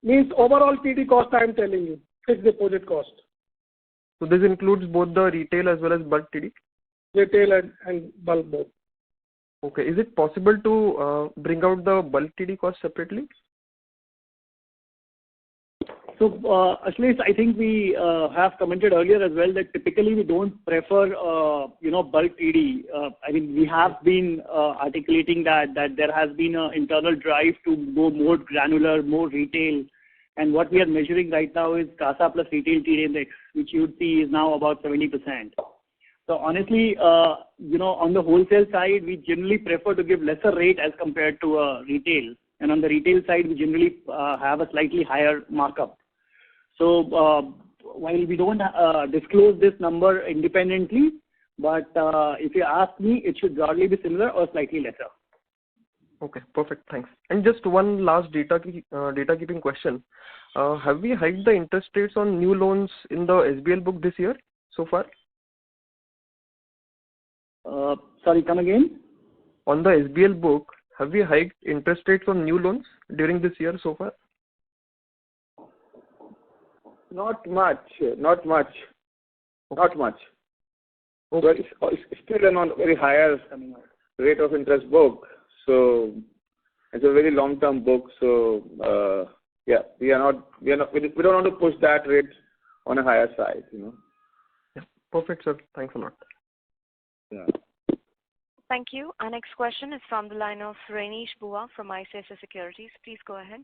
Means overall TD cost I am telling you, fixed deposit cost. So this includes both the retail as well as bulk TD? Retail and bulk both. Okay. Is it possible to bring out the bulk TD cost separately? So, Ashlesh, I think we have commented earlier as well that typically we don't prefer, bulk TD. I mean, we have been articulating that there has been an internal drive to go more granular, more retail. And what we are measuring right now is CASA plus retail TD index, which you would see is now about 70%. So honestly, on the wholesale side, we generally prefer to give lesser rate as compared to retail. And on the retail side, we generally have a slightly higher markup. So while we don't disclose this number independently, but if you ask me, it should broadly be similar or slightly lesser. Okay, perfect. Thanks. And just one last data keeping question. Have we hiked the interest rates on new loans in the SBL book this year so far? Sorry, come again? On the SBL book, have we hiked interest rates on new loans during this year so far? Not much. Okay. But it's still on a very higher rate of interest book. So it's a very long-term book. So we don't want to push that rate on a higher side. Yeah, perfect, sir. Thanks a lot. Yeah. Thank you. Our next question is from the line of Renish Bua from ICICI Securities. Please go ahead.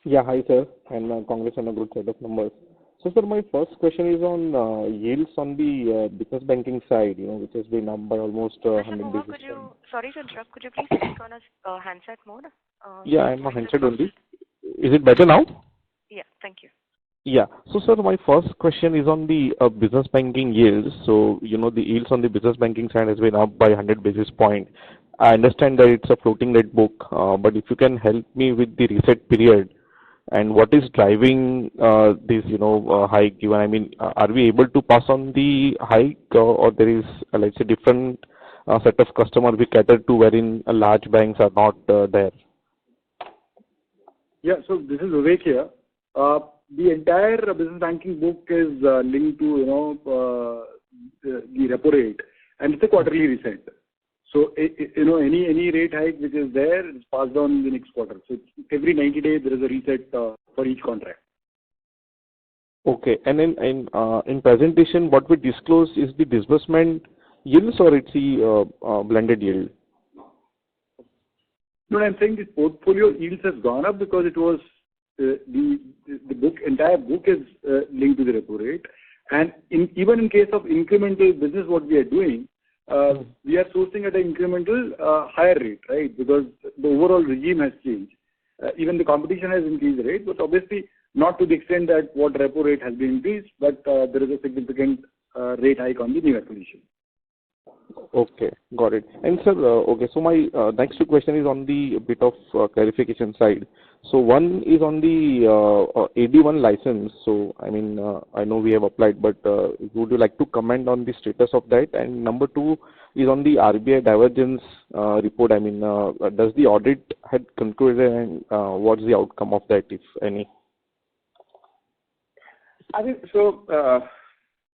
Yeah, hi sir, and congrats on a good set of numbers. So sir, my first question is on yields on the business banking side, which has been up by almost 100 basis points. Sorry to interrupt, could you please speak on a handset mode? Yeah, I'm on handset only. Is it better now? Yeah, thank you. Yeah. So sir, my first question is on the business banking yields. So, the yields on the business banking side has been up by 100 basis points. I understand that it's a floating rate book, but if you can help me with the reset period, and what is driving this, hike? I mean, are we able to pass on the hike, or there is, let's say, different set of customers we cater to, wherein large banks are not there? Yeah. So this is Vivek here. The entire business banking book is linked to the repo rate, and it's a quarterly reset. So any rate hike which is there is passed on in the next quarter. So every 90 days there is a reset for each contract. Okay. And in presentation, what we disclose is the disbursement yields, or it's the blended yield? No, I'm saying the portfolio yields has gone up because it was the entire book is linked to the repo rate, and even in case of incremental business, what we are doing, we are sourcing at an incremental higher rate, right? Because the overall regime has changed. Even the competition has increased the rate, but obviously not to the extent that what repo rate has been increased, but there is a significant rate hike on the new acquisition. Okay, got it. And sir, okay, so my next question is on the bit of clarification side. So one is on the AD1 license. So I mean, I know we have applied, but would you like to comment on the status of that? And number two is on the RBI divergence report. I mean, does the audit had concluded, and what's the outcome of that, if any? I think so.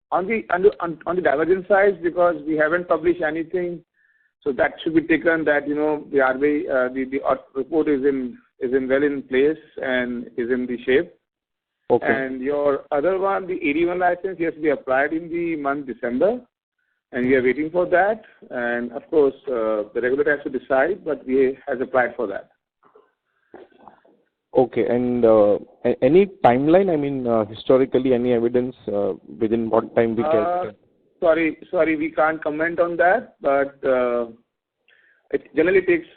On the divergence side, because we haven't published anything, so that should be taken that the RBI the report is well in place and is in the shape. Okay. And your other one, the AD1 license, yes, we applied in the month December, and we are waiting for that. And of course, the regulator has to decide, but we has applied for that. Okay, and any timeline? I mean, historically, any evidence within what time we get? Sorry, we can't comment on that, but it generally takes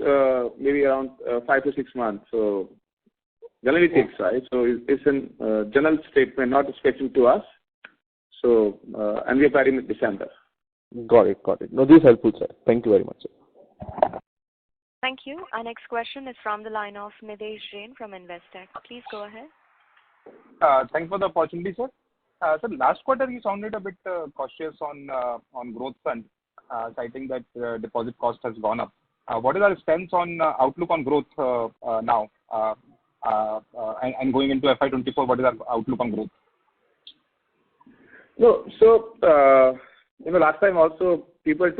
maybe around 5 to 6 months. So generally takes, right? So it's a general statement, not specific to us. So, and we are planning in December. Got it. No, this is helpful, sir. Thank you very much, sir. Thank you. Our next question is from the line of Nidesh Jain from Investec. Please go ahead. Thanks for the opportunity, sir. Sir, last quarter you sounded a bit cautious on growth front, citing that deposit cost has gone up. What is our stance on outlook on growth now? And going into FY24, what is our outlook on growth? No, so last time also people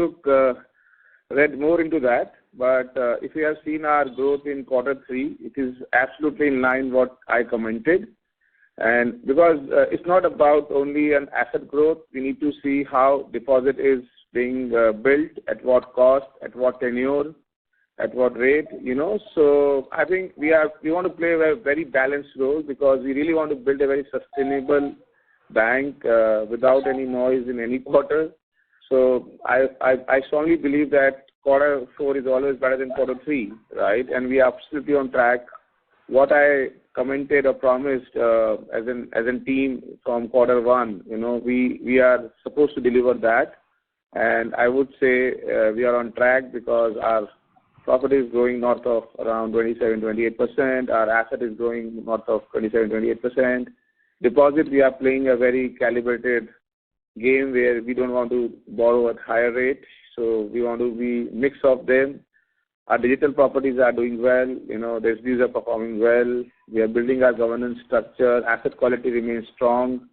read more into that, but if you have seen our growth in Q3, it is absolutely in line what I commented. And because it's not about only an asset growth, we need to see how deposit is being built, at what cost, at what tenure, at what rate, So I think we want to play a very balanced role because we really want to build a very sustainable bank without any noise in any quarter. So I strongly believe that Q4 is always better than Q3, right? And we are absolutely on track. What I commented or promised as a team from Q1, we are supposed to deliver that. And I would say we are on track because our profit is growing north of around 27-28%. Our asset is growing north of 27-28%. Deposit, we are playing a very calibrated game where we don't want to borrow at higher rate. So we want to be mix of them. Our digital properties are doing well. The SBs are performing well. We are building our governance structure. Asset quality remains strong.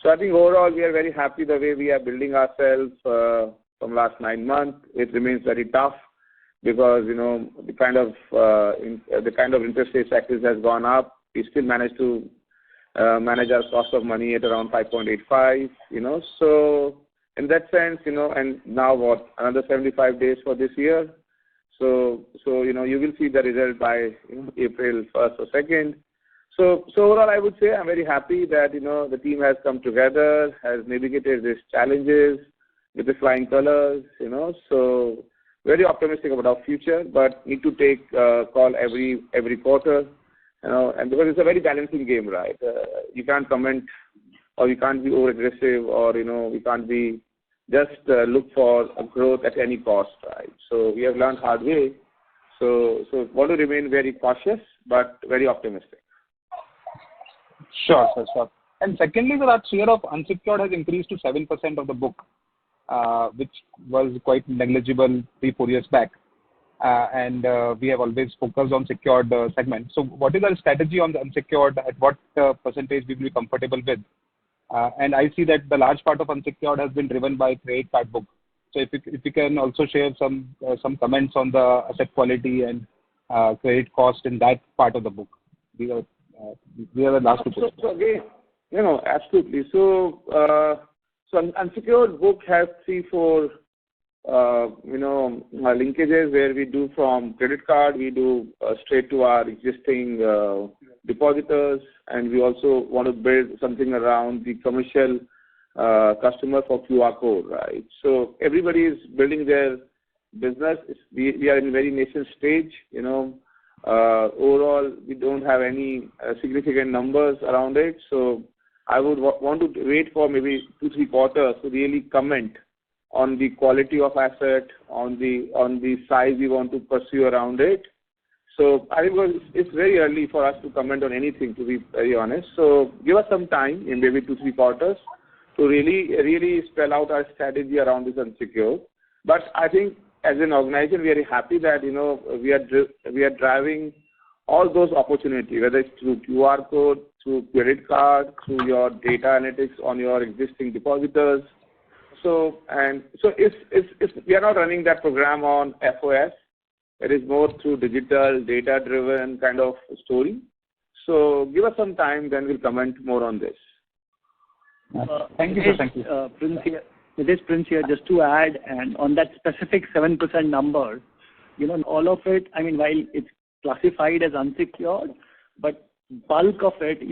So I think overall we are very happy the way we are building ourselves from last 9 months. It remains very tough because the kind of interest rate cycles has gone up. We still managed to manage our cost of money at around 5.85. So in that sense, and now another 75 days for this year. So you will see the result by April 1st or 2nd. So overall, I would say I'm very happy that the team has come together, has navigated these challenges with the flying colors. So very optimistic about our future, but need to take call every quarter. And because it's a very balancing game, right? You can't comment or you can't be over aggressive or we can't be just look for a growth at any cost, right? So we have learned hard way. So want to remain very cautious but very optimistic. Sure, sir, sure. And secondly, that share of unsecured has increased to 7% of the book, which was quite negligible 3-4 years back. And we have always focused on secured segment. So what is our strategy on the unsecured? At what percentage we will be comfortable with? And I see that the large part of unsecured has been driven by credit card book. So if you can also share some comments on the asset quality and credit cost in that part of the book. These are the last two questions. So again, absolutely. So unsecured book has 3-4 linkages where we do from credit card, we do straight to our existing depositors, and we also want to build something around the commercial customer for QR code, right? So everybody is building their business. We are in very nascent stage, Overall, we don't have any significant numbers around it. So I would want to wait for maybe 2-3 quarters to really comment on the quality of asset, on the size we want to pursue around it. So I think it's very early for us to comment on anything, to be very honest. So give us some time, in maybe 2-3 quarters, to really spell out our strategy around this unsecured. But I think as an organization, we are happy that we are driving all those opportunities, whether it's through QR code, through credit card, through your data analytics on your existing depositors. So we are not running that program on FOS. It is more through digital, data-driven kind of story. So give us some time, then we'll comment more on this. Thank you, sir. Thank you. Prince here, just to add, and on that specific 7% number, all of it, I mean, while it's classified as unsecured, but bulk of it,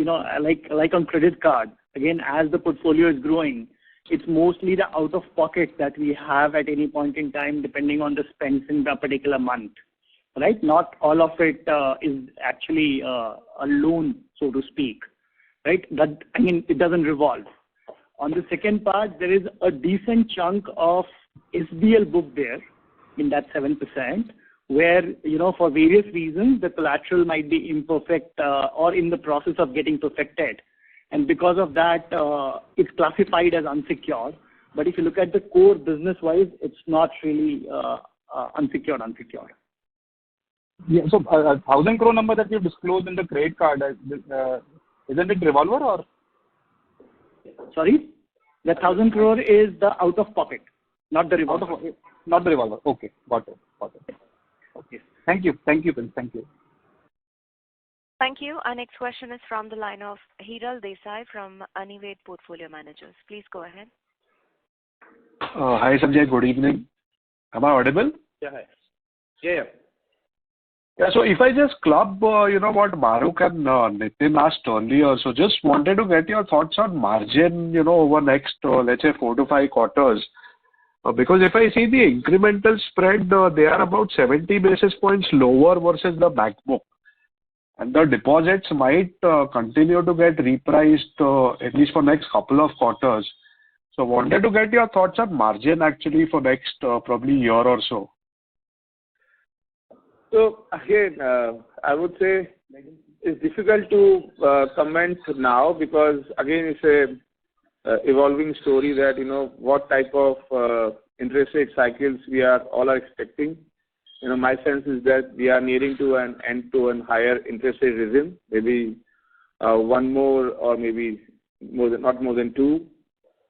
like on credit card, again, as the portfolio is growing, It's mostly the out-of-pocket that we have at any point in time, depending on the spends in the particular month, right? Not all of it is actually a loan, so to speak, right? It doesn't revolve. On the second part, there is a decent chunk of SBL book there in that 7%, where, for various reasons, the collateral might be imperfect or in the process of getting perfected. And because of that, it's classified as unsecured. But if you look at the core business-wise, it's not really unsecured. Yeah. So 1,000 crore number that you disclosed in the credit card, isn't it revolver or? Sorry? The 1,000 crore is the out-of-pocket, not the revolver. Not the revolver. Okay. Got it. Okay. Thank you. Thank you, Prince. Thank you. Thank you. Our next question is from the line of Hiral Desai from Anived Portfolio Managers. Please go ahead. Hi, Sanjay. Good evening. Am I audible? Yeah. Hi. Yeah. Yeah. So if I just club, what Maruk and Nitin asked earlier, so just wanted to get your thoughts on margin, over next, let's say 4 to 5 quarters. Because if I see the incremental spread, they are about 70 basis points lower versus the back book. And the deposits might continue to get repriced at least for next couple of quarters. So wanted to get your thoughts on margin actually for next probably year or so. So again, I would say it's difficult to comment now because again it's a evolving story that what type of interest rate cycles we are all expecting. My sense is that we are nearing to an end to a higher interest rate regime, maybe one more or maybe not more than 2.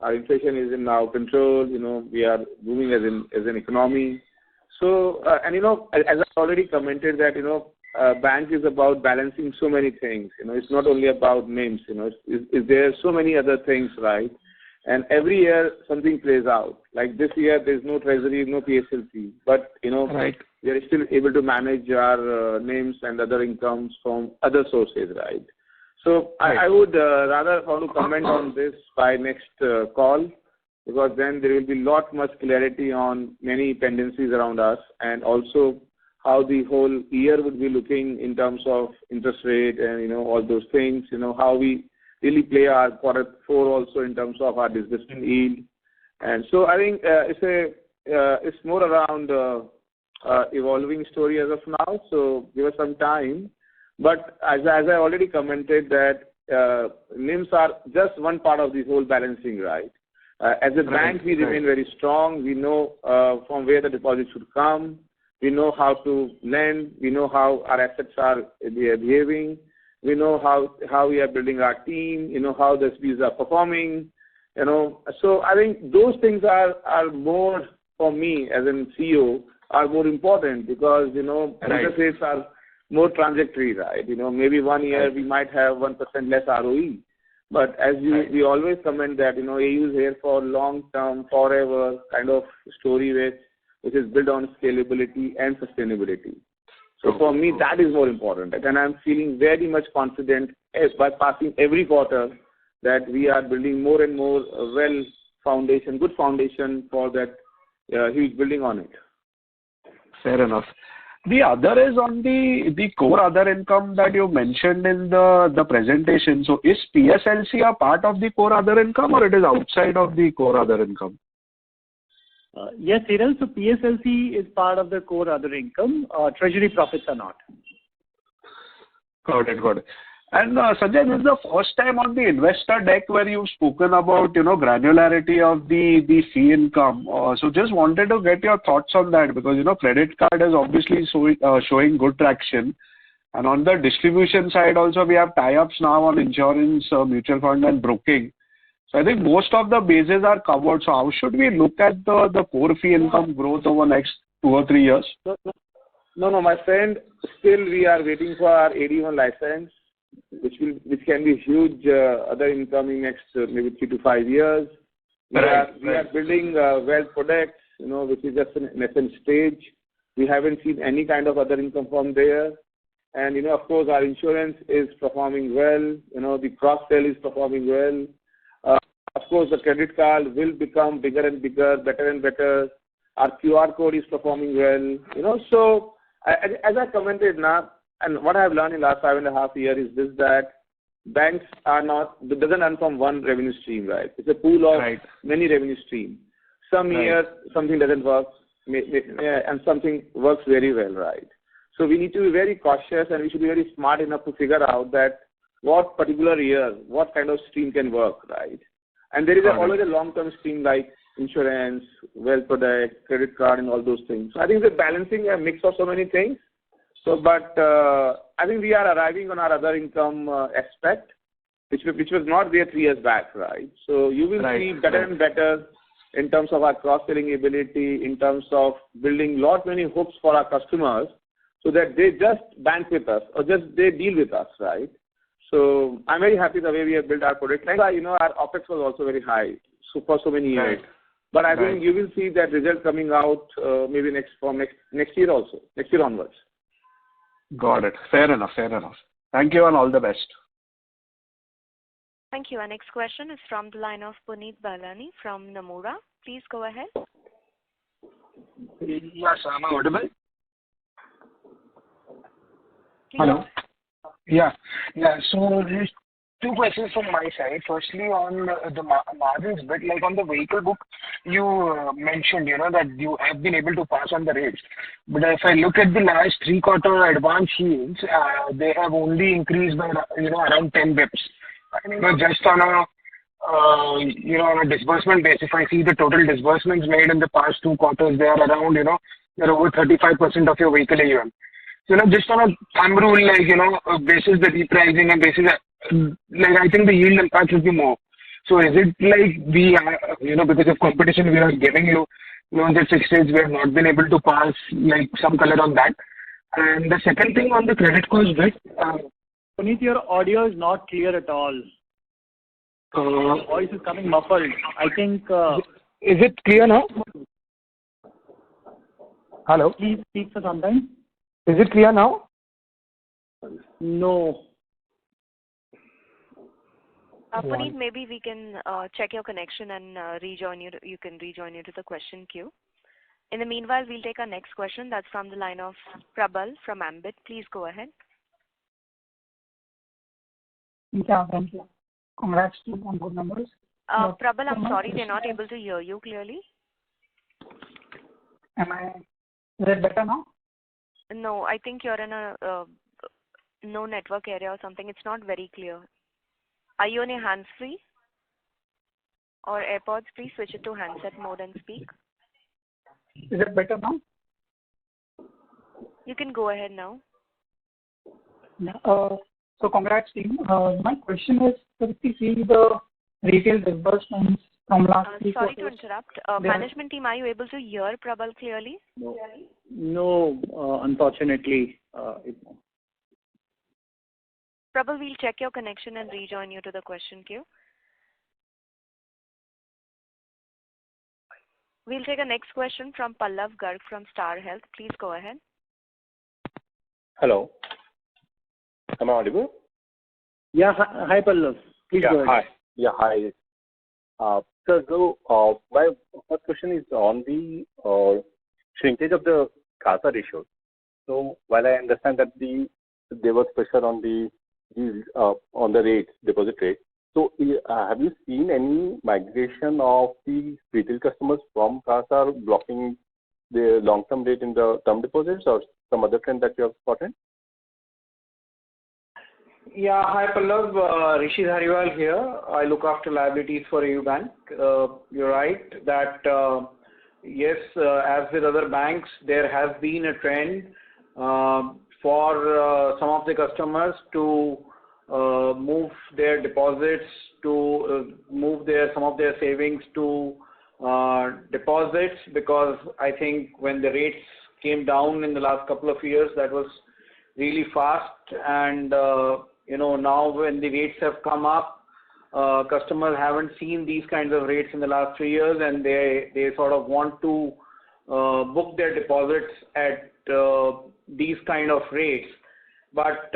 Our inflation is in now control. We are booming as an economy. So as I already commented that bank is about balancing so many things. It's not only about names. Is there so many other things, right? And every year something plays out. Like this year, there's no treasury, no PSLC, but right. We are still able to manage our names and other incomes from other sources, right? So right. I would rather want to comment on this by next call, because then there will be much clarity on many tendencies around us, and also how the whole year would be looking in terms of interest rate and all those things. How we really play our quarter 4 also in terms of our disbursement yield. And so I think it's more around evolving story as of now. So give us some time. But as I already commented that NIMs are just one part of the whole balancing, right? As a bank, we remain very strong. We know from where the deposits should come. We know how to lend. We know how our assets are behaving. We know how we are building our team. How the SBs are performing. So I think those things are more for me as a CEO are more important because interest rates are more transitory, right? Maybe 1 year we might have 1% less ROE. But as we always comment that, AU is here for long-term, forever kind of story which is built on scalability and sustainability. So for me, that is more important. And I'm feeling very much confident by passing every quarter that we are building more and more good foundation for that huge building on it. Fair enough. The other is on the core other income that you mentioned in the presentation. So is PSLC a part of the core other income or it is outside of the core other income? Yes, Hiral. So PSLC is part of the core other income. Treasury profits are not. Got it. And Sanjay, this is the first time on the investor deck where you've spoken about granularity of the fee income. So just wanted to get your thoughts on that because credit card is obviously showing good traction, and on the distribution side also we have tie-ups now on insurance, mutual fund, and broking. So I think most of the bases are covered. So how should we look at the core fee income growth over next 2 or 3 years? No, my friend. Still, we are waiting for our AD1 license, which can be huge other income in next maybe 3 to 5 years. We are building wealth products, which is just an nascent stage. We haven't seen any kind of other income from there. And, of course, our insurance is performing well. The cross-sell is performing well. Of course, the credit card will become bigger and bigger, better and better. Our QR code is performing well. So as I commented now, and what I have learned in the last 5.5 years is this, that banks doesn't run from one revenue stream, right? It's a pool of many revenue streams. Some years something doesn't work, and something works very well, right? So we need to be very cautious, and we should be very smart enough to figure out that what particular year, what kind of stream can work, right? And there is always a long-term stream like insurance, wealth product, credit card, and all those things. So I think it's a balancing a mix of so many things. So, but I think we are arriving on our other income aspect, which was not there 3 years back, right? So you will see better and better in terms of our cross-selling ability, in terms of building many hooks for our customers, so that they just bank with us or just they deal with us, right? So I'm very happy the way we have built our product. Like, our OPEX was also very high for so many years. But I think you will see that result coming out maybe next year also, next year onwards. Got it. Fair enough. Thank you and all the best. Thank you. Our next question is from the line of Puneet Balani from Nomura. Please go ahead. Yes, am I audible? Please. Hello. Yeah. So there's 2 questions from my side. Firstly, on the margins bit, like on the vehicle book, you mentioned, that you have been able to pass on the rates. But if I look at the last 3-quarter advance yields, they have only increased by, around 10 bips. Just on a disbursement base, if I see the total disbursements made in the past 2 quarters, they are around, they're over 35% of your vehicle AUM. So, just on a thumb rule, basis the repricing and basis, I think the yield impact will be more. So, is it like we are, because of competition, we are giving you, the 6 states we have not been able to pass, some color on that. And the second thing on the credit cost bit, Puneet, your audio is not clear at all. Your voice is coming muffled. I think. Is it clear now? Hello? Please speak for some time. Is it clear now? No. Puneet, maybe we can check your connection and rejoin you. You can rejoin you to the question queue. In the meanwhile, we'll take our next question. That's from the line of Prabal from Ambit. Please go ahead. Yeah, thank you. Congrats on good numbers. Prabal, I'm sorry, they're not able to hear you clearly. Is it better now? No, I think you're in a no network area or something. It's not very clear. Are you on your hands-free? Or AirPods? Please switch it to handset mode and speak. Is it better now? You can go ahead now. So congrats team. My question is, if we see the retail disbursements from last 3 quarters. Sorry to interrupt. Management team, are you able to hear Prabal clearly? No, unfortunately. Prabal, we'll check your connection and rejoin you to the question queue. We'll take a next question from Pallav Garg from Star Health. Please go ahead. Hello. Am I audible? Yeah. Hi, Pallav. Please go ahead. Hi. Yeah, hi. So my first question is on the shrinkage of the CASA ratio. So while I understand that there was pressure on the rates, deposit rate. So have you seen any migration of the retail customers from CASA blocking the long-term rate in the term deposits, or some other trend that you have spotted? Yeah, hi Pallav, Rishi Dhariwal here. I look after liabilities for AUBANK. You're right that yes, as with other banks, there has been a trend for some of the customers to move their deposits, to move some of their savings to deposits, because I think when the rates came down in the last couple of years, that was really fast, and now when the rates have come up, customers haven't seen these kinds of rates in the last 3 years, and they sort of want to book their deposits at these kind of rates. But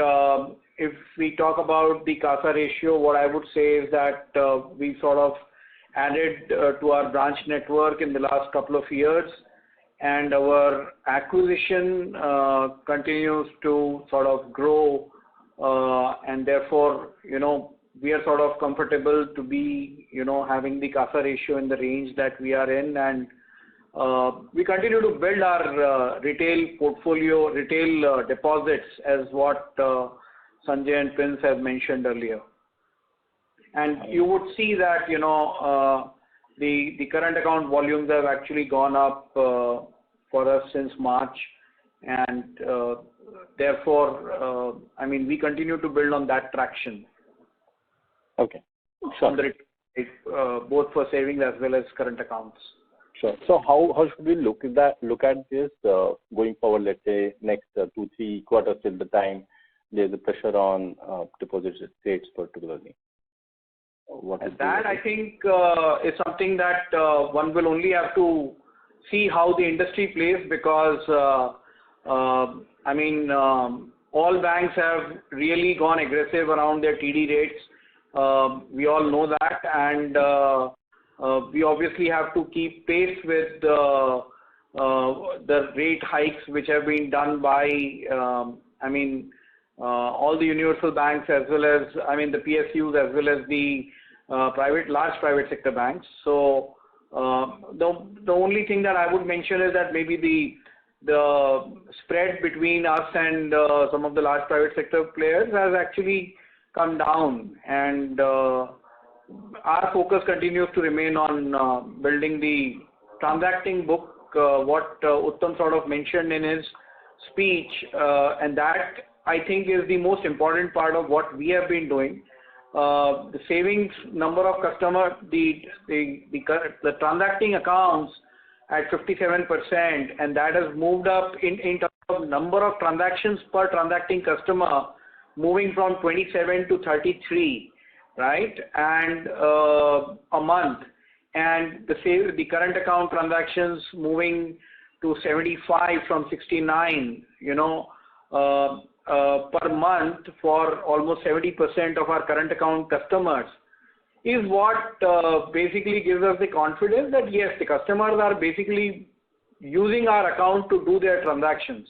if we talk about the CASA ratio, what I would say is that we sort of added to our branch network in the last couple of years, and our acquisition continues to sort of grow, and therefore, we are sort of comfortable to be, having the CASA ratio in the range that we are in, and we continue to build our retail portfolio, retail deposits, as what Sanjay and Prince have mentioned earlier. And you would see that, the current account volumes have actually gone up for us since March, and therefore, we continue to build on that traction. Okay. Sure. On the, both for savings as well as current accounts. Sure. So how should we look at this going forward, let's say next 2-3 quarters till the time there's a pressure on deposit rates particularly? I think is something that one will only have to see how the industry plays, because all banks have really gone aggressive around their TD rates. We all know that, and we obviously have to keep pace with the rate hikes which have been done by all the universal banks, as well as the PSUs, as well as the large private sector banks. So the only thing that I would mention is that maybe the spread between us and some of the large private sector players has actually come down, and our focus continues to remain on building the transacting book, what Uttam sort of mentioned in his speech, and that I think is the most important part of what we have been doing. The savings number of customers, the transacting accounts at 57%, and that has moved up in terms of number of transactions per transacting customer, moving from 27 to 33, right, and a month, and the current account transactions moving to 75 from 69, per month for almost 70% of our current account customers, is what basically gives us the confidence that yes, the customers are basically using our account to do their transactions.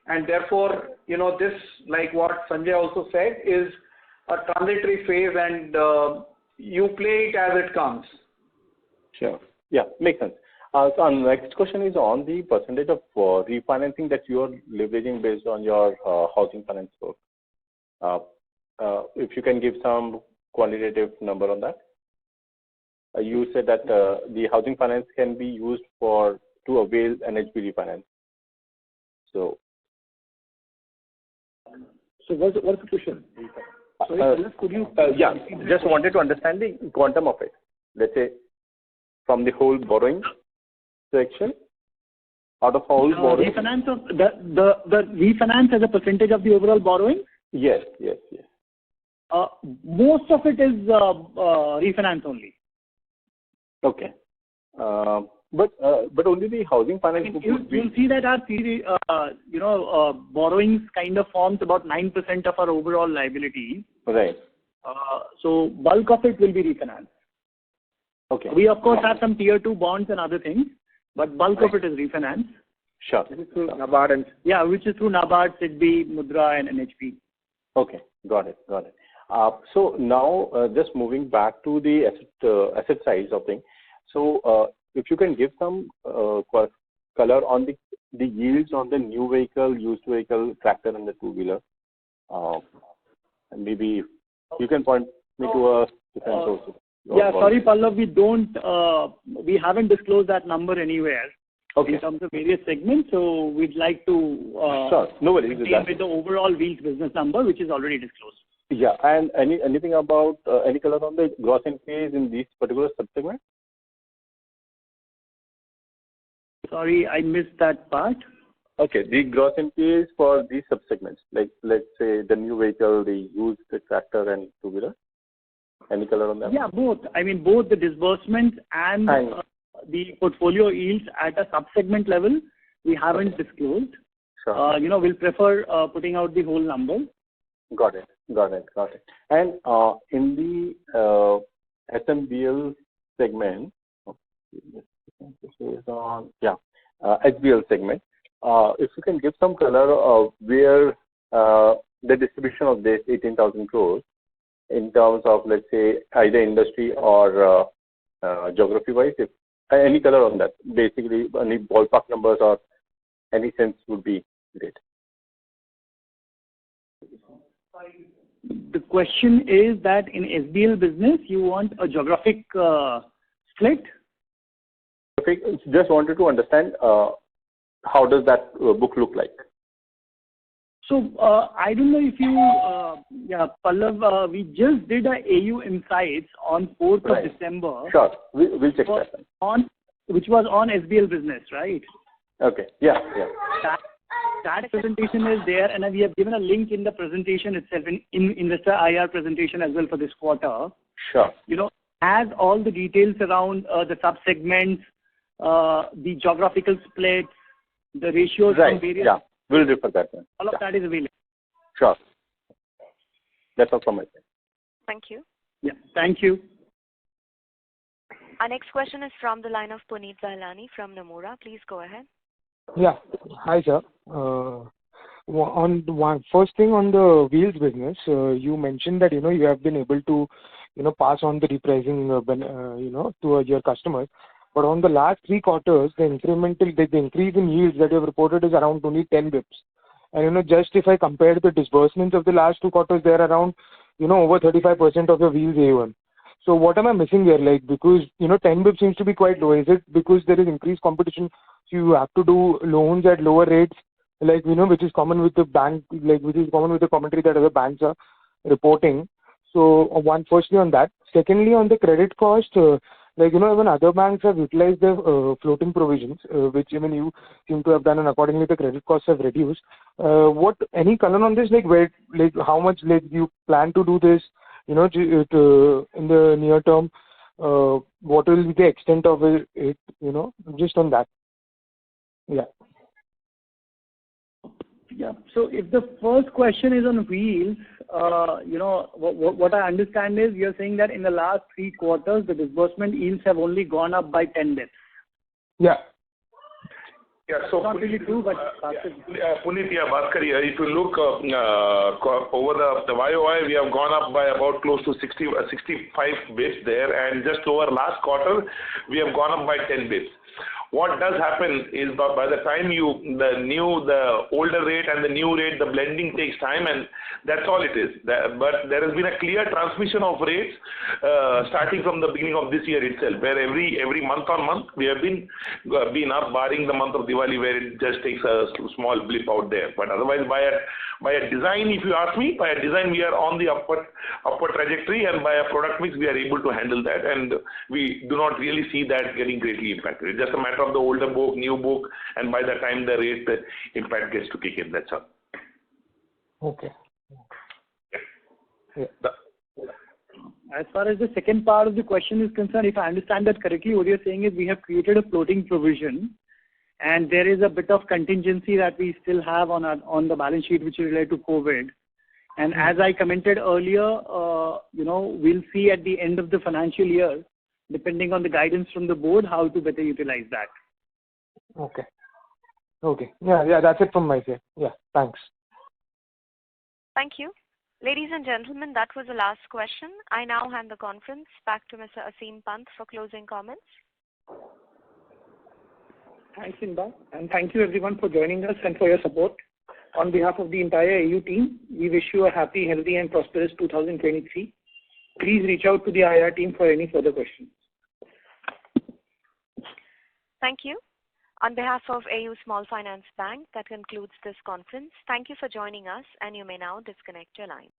And therefore, this, like what Sanjay also said, is a transitory phase, and you play it as it comes. Sure. Yeah, makes sense. So our next question is on the percentage of refinancing that you are leveraging based on your housing finance book. If you can give some quantitative number on that. You said that the housing finance can be used to avail NHB refinance. So what's the question? Could you? Just wanted to understand the quantum of it. Let's say from the whole borrowing section, out of all borrowing. Refinance of the refinance as a percentage of the overall borrowing? Yes. Most of it is refinance only. Okay. But only the housing finance. You'll see that our borrowings kind of forms about 9% of our overall liabilities. Right. So bulk of it will be refinance. Okay. We of course have some tier 2 bonds and other things, but bulk of it is refinance. Sure. This is through NABARD and which is through NABARD, SIDBI, Mudra, and NHB. Okay, got it. So now just moving back to the asset size of thing. So if you can give some color on the yields on the new vehicle, used vehicle, tractor, and the two-wheeler, and maybe you can point me to a different source. Sorry, Pallav, we haven't disclosed that number anywhere. Okay. In terms of various segments, so we'd like to sure, no worries with that. With the overall wheels business number, which is already disclosed. Yeah, and anything about any color on the gross NPAs in these particular subsegments? Sorry, I missed that part. Okay, the gross NPAs for these subsegments, like let's say the new vehicle, the used tractor, and two-wheeler. Any color on that? Yeah, both. Both the disbursements and the portfolio yields at a sub-segment level, we haven't disclosed. Sure. We'll prefer putting out the whole number. Got it. And in the SMBL segment. This is on, SBL segment. If you can give some color of where the distribution of this 18,000 crores in terms of, let's say, either industry or geography-wise, if any color on that, basically any ballpark numbers or any sense would be great. The question is that in SBL business, you want a geographic split? Just wanted to understand how does that book look like? So I don't know if you, Pallav, we just did a AU Insights on 4th of December. Sure, we'll check that. Which was on SBL business, right? Okay, yeah. That presentation is there, and we have given a link in the presentation itself, in investor IR presentation as well for this quarter. Sure. Has all the details around the sub-segments, the geographical splits, the ratios from various... Yeah, we'll refer that one. All of that is available. Sure. That's all from my side. Thank you. Yeah, thank you. Our next question is from the line of Puneet Zahlani from Nomura. Please go ahead. Yeah. Hi, sir. First thing on the wheels business, you mentioned that, you have been able to, pass on the repricing, to your customers. But on the last 3 quarters, the increase in yields that you have reported is around only 10 bips. And, just if I compare the disbursements of the last 2 quarters, they're around, over 35% of your wheels A1. So what am I missing here? Because, 10 bips seems to be quite low. Is it because there is increased competition, so you have to do loans at lower rates, which is common with the bank, which is common with the commentary that other banks are reporting? So firstly on that. Secondly, on the credit cost, even other banks have utilized their floating provisions, which even you seem to have done, and accordingly the credit costs have reduced. Any color on this? How much you plan to do this? In the near term, what will be the extent of it? Just on that. Yeah. Yeah. So if the first question is on wheels, what I understand is you're saying that in the last 3 quarters, the disbursement yields have only gone up by 10 bits. Yeah. Yeah, so not really true, but Puneet, Bhaskar, if you look over the YOY, we have gone up by about close to 65 bits there, and just over last quarter, we have gone up by 10 bits. What does happen is by the time the older rate and the new rate, the blending takes time, and that's all it is. But there has been a clear transmission of rates starting from the beginning of this year itself, where every month on month we have been up, barring the month of Diwali, where it just takes a small blip out there. But otherwise, by a design, if you ask me, by a design we are on the upward trajectory, and by a product mix we are able to handle that, and we do not really see that getting greatly impacted. It's just a matter of the older book, new book, and by the time the rate impact gets to kick in, that's all. Okay. Yeah. As far as the second part of the question is concerned, if I understand that correctly, what you're saying is we have created a floating provision, and there is a bit of contingency that we still have on the balance sheet, which is related to COVID. And as I commented earlier, we'll see at the end of the financial year, depending on the guidance from the board, how to better utilize that. Okay. Yeah, that's it from my side. Yeah, thanks. Thank you. Ladies and gentlemen, that was the last question. I now hand the conference back to Mr. Aseem Pant for closing comments. Thanks, Inba, and thank you everyone for joining us and for your support. On behalf of the entire AU team, we wish you a happy, healthy and prosperous 2023. Please reach out to the IR team for any further questions. Thank you. On behalf of AU Small Finance Bank, that concludes this conference. Thank you for joining us, and you may now disconnect your line.